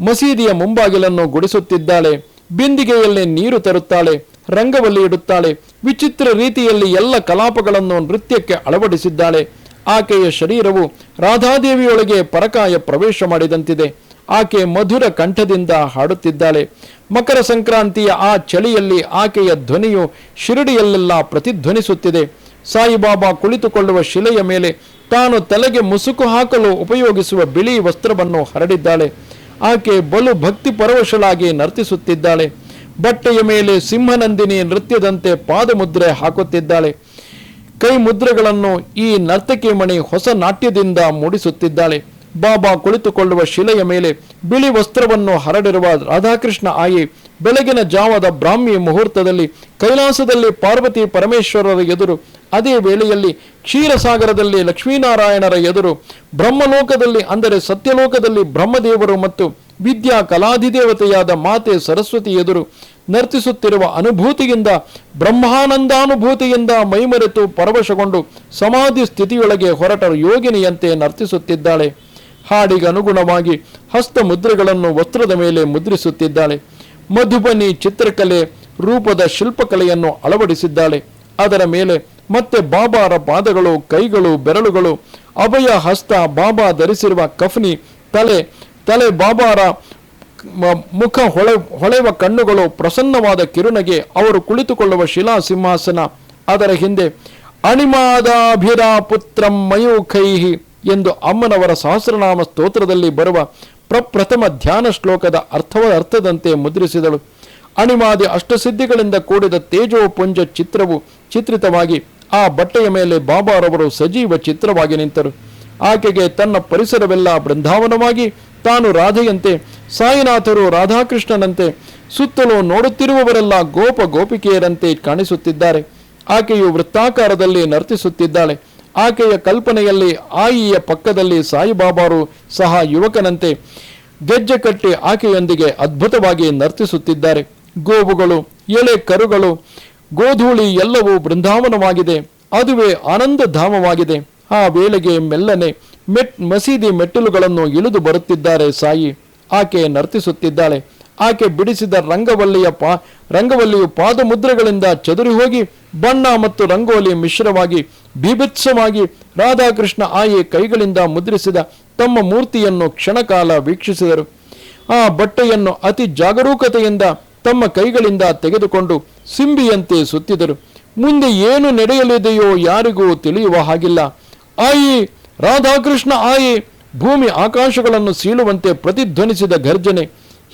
ಮಸೀದಿಯ ಮುಂಬಾಗಿಲನ್ನು ಗುಡಿಸುತ್ತಿದ್ದಾಳೆ. ಬಿಂದಿಗೆಯಲ್ಲಿ ನೀರು ತರುತ್ತಾಳೆ, ರಂಗವಲ್ಲಿ ಇಡುತ್ತಾಳೆ. ವಿಚಿತ್ರ ರೀತಿಯಲ್ಲಿ ಎಲ್ಲ ಕಲಾಪಗಳನ್ನು ನೃತ್ಯಕ್ಕೆ ಅಳವಡಿಸಿದ್ದಾಳೆ. ಆಕೆಯ ಶರೀರವು ರಾಧಾದೇವಿಯೊಳಗೆ ಪರಕಾಯ ಪ್ರವೇಶ ಮಾಡಿದಂತಿದೆ. ಆಕೆ ಮಧುರ ಕಂಠದಿಂದ ಹಾಡುತ್ತಿದ್ದಾಳೆ. ಮಕರ ಸಂಕ್ರಾಂತಿಯ ಆ ಚಳಿಯಲ್ಲಿ ಆಕೆಯ ಧ್ವನಿಯು ಶಿರಡಿಯಲ್ಲೆಲ್ಲ ಪ್ರತಿಧ್ವನಿಸುತ್ತಿದೆ. ಸಾಯಿಬಾಬಾ ಕುಳಿತುಕೊಳ್ಳುವ ಶಿಲೆಯ ಮೇಲೆ ತಾನು ತಲೆಗೆ ಮುಸುಕು ಹಾಕಲು ಉಪಯೋಗಿಸುವ ಬಿಳಿ ವಸ್ತ್ರವನ್ನು ಹರಡಿದ್ದಾಳೆ. ಆಕೆ ಬಲು ಭಕ್ತಿ ಪರವಶಳಾಗಿ ನರ್ತಿಸುತ್ತಿದ್ದಾಳೆ. ಬಟ್ಟೆಯ ಮೇಲೆ ಸಿಂಹನಂದಿನಿ ನೃತ್ಯದಂತೆ ಪಾದಮುದ್ರೆ ಹಾಕುತ್ತಿದ್ದಾಳೆ. ಕೈ ಮುದ್ರೆಗಳನ್ನು ಈ ನರ್ತಕಿ ಮಣಿ ಹೊಸ ನಾಟ್ಯದಿಂದ ಮೂಡಿಸುತ್ತಿದ್ದಾಳೆ. ಬಾಬಾ ಕುಳಿತುಕೊಳ್ಳುವ ಶಿಲೆಯ ಮೇಲೆ ಬಿಳಿ ವಸ್ತ್ರವನ್ನು ಹರಡಿರುವ ರಾಧಾಕೃಷ್ಣ ಆಯಿ ಬೆಳಗಿನ ಜಾವದ ಬ್ರಾಹ್ಮಿ ಮುಹೂರ್ತದಲ್ಲಿ ಕೈಲಾಸದಲ್ಲಿ ಪಾರ್ವತಿ ಪರಮೇಶ್ವರರ ಎದುರು, ಅದೇ ವೇಳೆಯಲ್ಲಿ ಕ್ಷೀರಸಾಗರದಲ್ಲಿ ಲಕ್ಷ್ಮೀನಾರಾಯಣರ ಎದುರು, ಬ್ರಹ್ಮಲೋಕದಲ್ಲಿ ಅಂದರೆ ಸತ್ಯಲೋಕದಲ್ಲಿ ಬ್ರಹ್ಮದೇವರು ಮತ್ತು ವಿದ್ಯಾ ಕಲಾಧಿದೇವತೆಯಾದ ಮಾತೆ ಸರಸ್ವತಿ ಎದುರು ನರ್ತಿಸುತ್ತಿರುವ ಅನುಭೂತಿಯಿಂದ, ಬ್ರಹ್ಮಾನಂದಾನುಭೂತಿಯಿಂದ ಮೈಮರೆತು ಪರವಶಗೊಂಡು ಸಮಾಧಿ ಸ್ಥಿತಿಯೊಳಗೆ ಹೊರಟ ಯೋಗಿನಿಯಂತೆ ನರ್ತಿಸುತ್ತಿದ್ದಾಳೆ. ಹಾಡಿಗನುಗುಣವಾಗಿ ಹಸ್ತ ಮುದ್ರೆಗಳನ್ನು ವಸ್ತ್ರದ ಮೇಲೆ ಮುದ್ರಿಸುತ್ತಿದ್ದಾಳೆ. ಮಧುಬನಿ ಚಿತ್ರಕಲೆ ರೂಪದ ಶಿಲ್ಪಕಲೆಯನ್ನು ಅಳವಡಿಸಿದ್ದಾಳೆ. ಅದರ ಮೇಲೆ ಮತ್ತೆ ಬಾಬಾರ ಪಾದಗಳು, ಕೈಗಳು, ಬೆರಳುಗಳು, ಅಭಯ ಹಸ್ತ, ಬಾಬಾ ಧರಿಸಿರುವ ಕಫ್ನಿ, ತಲೆ ಬಾಬಾರ ಮುಖ, ಹೊಳೆವ ಕಣ್ಣುಗಳು, ಪ್ರಸನ್ನವಾದ ಕಿರುನಗೆ, ಅವರು ಕುಳಿತುಕೊಳ್ಳುವ ಶಿಲಾ ಸಿಂಹಾಸನ, ಅದರ ಹಿಂದೆ ಅಣಿಮಾದಾಭಿರಾ ಪುತ್ರಂ ಮಯೂಖೈಹಿ ಎಂದು ಅಮ್ಮನವರ ಸಹಸ್ರನಾಮ ಸ್ತೋತ್ರದಲ್ಲಿ ಬರುವ ಪ್ರಪ್ರಥಮ ಧ್ಯಾನ ಶ್ಲೋಕದ ಅರ್ಥದಂತೆ ಮುದ್ರಿಸಿದಳು. ಅಣಿಮಾದಿ ಅಷ್ಟಸಿದ್ಧಿಗಳಿಂದ ಕೂಡಿದ ತೇಜೋಪುಂಜ ಚಿತ್ರವು ಚಿತ್ರಿತವಾಗಿ ಆ ಬಟ್ಟೆಯ ಮೇಲೆ ಬಾಬಾರವರು ಸಜೀವ ಚಿತ್ರವಾಗಿ ನಿಂತರು. ಆಕೆಗೆ ತನ್ನ ಪರಿಸರವೆಲ್ಲ ಬೃಂದಾವನವಾಗಿ, ತಾನು ರಾಧೆಯಂತೆ, ಸಾಯಿನಾಥರು ರಾಧಾಕೃಷ್ಣನಂತೆ, ಸುತ್ತಲೂ ನೋಡುತ್ತಿರುವವರೆಲ್ಲ ಗೋಪ ಗೋಪಿಕೆಯರಂತೆ ಕಾಣಿಸುತ್ತಿದ್ದಾರೆ. ಆಕೆಯು ವೃತ್ತಾಕಾರದಲ್ಲಿ ನರ್ತಿಸುತ್ತಿದ್ದಾಳೆ. ಆಕೆಯ ಕಲ್ಪನೆಯಲ್ಲಿ ಆಯಿಯ ಪಕ್ಕದಲ್ಲಿ ಸಾಯಿಬಾಬಾರು ಸಹ ಯುವಕನಂತೆ ಗೆಜ್ಜೆ ಕಟ್ಟಿ ಆಕೆಯೊಂದಿಗೆ ಅದ್ಭುತವಾಗಿ ನರ್ತಿಸುತ್ತಿದ್ದಾರೆ. ಗೋವುಗಳು, ಎಳೆ ಕರುಗಳು, ಗೋಧೂಳಿ ಎಲ್ಲವೂ ಬೃಂದಾವನವಾಗಿದೆ. ಅದುವೇ ಆನಂದ ಧಾಮವಾಗಿದೆ. ಆ ವೇಳೆಗೆ ಮೆಲ್ಲನೆ ಮಸೀದಿ ಮೆಟ್ಟಿಲುಗಳನ್ನು ಇಳಿದು ಬರುತ್ತಿದ್ದಾರೆ ಸಾಯಿ. ಆಕೆ ನರ್ತಿಸುತ್ತಿದ್ದಾಳೆ. ಆಕೆ ಬಿಡಿಸಿದ ರಂಗವಲ್ಲಿಯು ಪಾದಮುದ್ರೆಗಳಿಂದ ಚದುರಿ ಹೋಗಿ ಬಣ್ಣ ಮತ್ತು ರಂಗೋಲಿ ಮಿಶ್ರವಾಗಿ ಬೀಭತ್ಸವಾಗಿ ರಾಧಾಕೃಷ್ಣ ಆಯಿ ಕೈಗಳಿಂದ ಮುದ್ರಿಸಿದ ತಮ್ಮ ಮೂರ್ತಿಯನ್ನು ಕ್ಷಣಕಾಲ ವೀಕ್ಷಿಸಿದರು. ಆ ಬಟ್ಟೆಯನ್ನು ಅತಿ ಜಾಗರೂಕತೆಯಿಂದ ತಮ್ಮ ಕೈಗಳಿಂದ ತೆಗೆದುಕೊಂಡು ಸಿಂಬಿಯಂತೆ ಸುತ್ತಿದರು. ಮುಂದೆ ಏನು ನಡೆಯಲಿದೆಯೋ ಯಾರಿಗೂ ತಿಳಿಯುವ ಹಾಗಿಲ್ಲ. ಆಯಿ, ರಾಧಾಕೃಷ್ಣ ಆಯಿ! ಭೂಮಿ ಆಕಾಶಗಳನ್ನು ಸೀಳುವಂತೆ ಪ್ರತಿಧ್ವನಿಸಿದ ಗರ್ಜನೆ.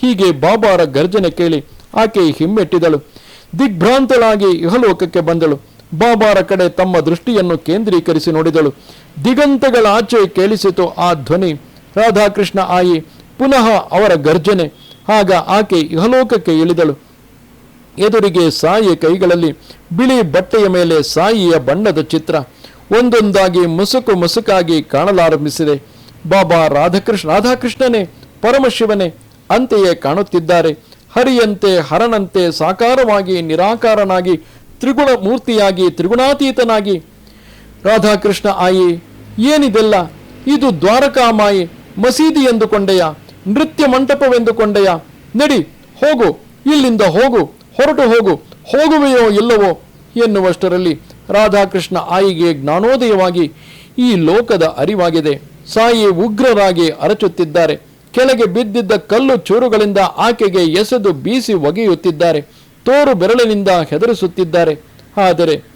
ಹೀಗೆ ಬಾಬಾರ ಗರ್ಜನೆ ಕೇಳಿ ಆಕೆ ಹಿಮ್ಮೆಟ್ಟಿದಳು. ದಿಗ್ಭ್ರಾಂತಳಾಗಿ ಇಹಲೋಕಕ್ಕೆ ಬಂದಳು. ಬಾಬಾರ ಕಡೆ ತಮ್ಮ ದೃಷ್ಟಿಯನ್ನು ಕೇಂದ್ರೀಕರಿಸಿ ನೋಡಿದಳು. ದಿಗಂತಗಳಾಚೆ ಕೇಳಿಸಿತು ಆ ಧ್ವನಿ. ರಾಧಾಕೃಷ್ಣ ಆಯಿ, ಪುನಃ ಅವರ ಗರ್ಜನೆ. ಆಗ ಆಕೆ ಇಹಲೋಕಕ್ಕೆ ಇಳಿದಳು. ಎದುರಿಗೆ ಸಾಯಿಯ ಕೈಗಳಲ್ಲಿ ಬಿಳಿ ಬಟ್ಟೆಯ ಮೇಲೆ ಸಾಯಿಯ ಬಣ್ಣದ ಚಿತ್ರ ಒಂದೊಂದಾಗಿ ಮುಸುಕಾಗಿ ಕಾಣಲಾರಂಭಿಸಿದೆ. ಬಾಬಾ ರಾಧಾಕೃಷ್ಣನೇ ಪರಮಶಿವನೇ ಅಂತೆಯೇ ಕಾಣುತ್ತಿದ್ದಾರೆ. ಹರಿಯಂತೆ, ಹರನಂತೆ ಸಾಕಾರವಾಗಿ, ನಿರಾಕಾರನಾಗಿ, ತ್ರಿಗುಣ ಮೂರ್ತಿಯಾಗಿ, ತ್ರಿಗುಣಾತೀತನಾಗಿ. ರಾಧಾಕೃಷ್ಣ ಆಯಿ, ಏನಿದೆಲ್ಲ? ಇದು ದ್ವಾರಕಾಮಾಯಿ ಮಸೀದಿ ಎಂದುಕೊಂಡೆಯ? ನೃತ್ಯ ಮಂಟಪವೆಂದುಕೊಂಡೆಯ? ನಡಿ, ಹೋಗು, ಇಲ್ಲಿಂದ ಹೋಗು, ಹೊರಟು ಹೋಗು, ಹೋಗುವೆಯೋ ಇಲ್ಲವೋ ಎನ್ನುವಷ್ಟರಲ್ಲಿ ರಾಧಾಕೃಷ್ಣ ಆಯಿಗೆ ಜ್ಞಾನೋದಯವಾಗಿ ಈ ಲೋಕದ ಅರಿವಾಗಿದೆ. ಸಾಯಿ ಉಗ್ರರಾಗಿ ಅರಚುತ್ತಿದ್ದಾರೆ. ಕೆಳಗೆ ಬಿದ್ದಿದ್ದ ಕಲ್ಲು ಚೂರುಗಳಿಂದ ಆಕೆಗೆ ಎಸೆದು ಬೀಸಿ ಒಗೆಯುತ್ತಿದ್ದಾರೆ. ತೋರು ಬೆರಳಿನಿಂದ ಹೆದರಿಸುತ್ತಿದ್ದಾರೆ. ಆದರೆ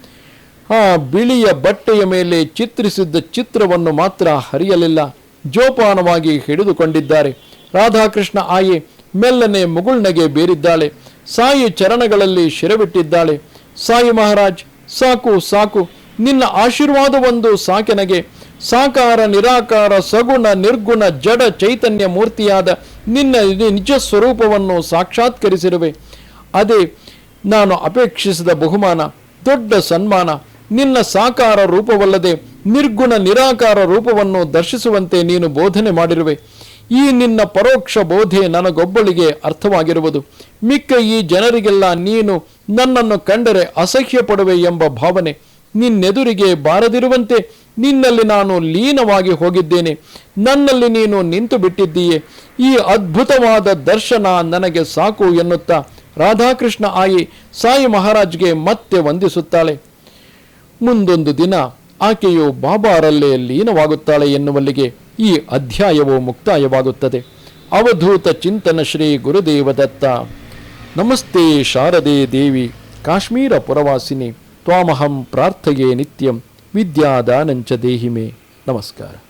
ಆ ಬಿಳಿಯ ಬಟ್ಟೆಯ ಮೇಲೆ ಚಿತ್ರಿಸಿದ್ದ ಚಿತ್ರವನ್ನು ಮಾತ್ರ ಹರಿಯಲಿಲ್ಲ. ಜೋಪಾನವಾಗಿ ಹಿಡಿದುಕೊಂಡಿದ್ದಾರೆ. ರಾಧಾಕೃಷ್ಣ ಆಯಿ ಮೆಲ್ಲನೆ ಮುಗುಳ್ನಗೆ ಬೇರಿದ್ದಾಳೆ. ಸಾಯಿ ಚರಣಗಳಲ್ಲಿ ಶಿರಬಿಟ್ಟಿದ್ದಾಳೆ. ಸಾಯಿ ಮಹಾರಾಜ್, ಸಾಕು ಸಾಕು, ನಿನ್ನ ಆಶೀರ್ವಾದವೊಂದು ಸಾಕೆನಗೆ. ಸಾಕಾರ ನಿರಾಕಾರ ಸಗುಣ ನಿರ್ಗುಣ ಜಡ ಚೈತನ್ಯ ಮೂರ್ತಿಯಾದ ನಿನ್ನ ನಿಜ ಸ್ವರೂಪವನ್ನು ಸಾಕ್ಷಾತ್ಕರಿಸಿರುವೆ. ಅದೇ ನಾನು ಅಪೇಕ್ಷಿಸಿದ ಬಹುಮಾನ, ದೊಡ್ಡ ಸನ್ಮಾನ. ನಿನ್ನ ಸಾಕಾರ ರೂಪವಲ್ಲದೆ ನಿರ್ಗುಣ ನಿರಾಕಾರ ರೂಪವನ್ನು ದರ್ಶಿಸುವಂತೆ ನೀನು ಬೋಧನೆ ಮಾಡಿರುವೆ. ಈ ನಿನ್ನ ಪರೋಕ್ಷ ಬೋಧೆ ನನಗೊಬ್ಬಳಿಗೆ ಅರ್ಥವಾಗಿರುವುದು. ಮಿಕ್ಕ ಈ ಜನರಿಗೆಲ್ಲ ನೀನು ನನ್ನನ್ನು ಕಂಡರೆ ಅಸಹ್ಯ ಪಡುವೆ ಎಂಬ ಭಾವನೆ ನಿನ್ನೆದುರಿಗೆ ಬಾರದಿರುವಂತೆ ನಿನ್ನಲ್ಲಿ ನಾನು ಲೀನವಾಗಿ ಹೋಗಿದ್ದೇನೆ. ನನ್ನಲ್ಲಿ ನೀನು ನಿಂತು ಬಿಟ್ಟಿದ್ದೀಯೆ. ಈ ಅದ್ಭುತವಾದ ದರ್ಶನ ನನಗೆ ಸಾಕು ಎನ್ನುತ್ತಾ ರಾಧಾಕೃಷ್ಣ ಆಯಿ ಸಾಯಿ ಮಹಾರಾಜ್ಗೆ ಮತ್ತೆ ವಂದಿಸುತ್ತಾಳೆ. ಮುಂದೊಂದು ದಿನ ಆಕೆಯು ಬಾಬಾರಲ್ಲೇ ಲೀನವಾಗುತ್ತಾಳೆ ಎನ್ನುವಲ್ಲಿಗೆ ಈ ಅಧ್ಯಾಯವು ಮುಕ್ತಾಯವಾಗುತ್ತದೆ. ಅವಧೂತ ಚಿಂತನ ಶ್ರೀ ಗುರುದೇವ ದತ್ತ. ನಮಸ್ತೆ ಶಾರದೆ ದೇವಿ ಕಾಶ್ಮೀರ ಪುರವಾಸಿನಿ ತ್ವಾಮಹಂ ಪ್ರಾರ್ಥಯೇ ನಿತ್ಯಂ ವಿದ್ಯಾದಾನಂಚ ದೇಹಿಮೆ. ನಮಸ್ಕಾರ.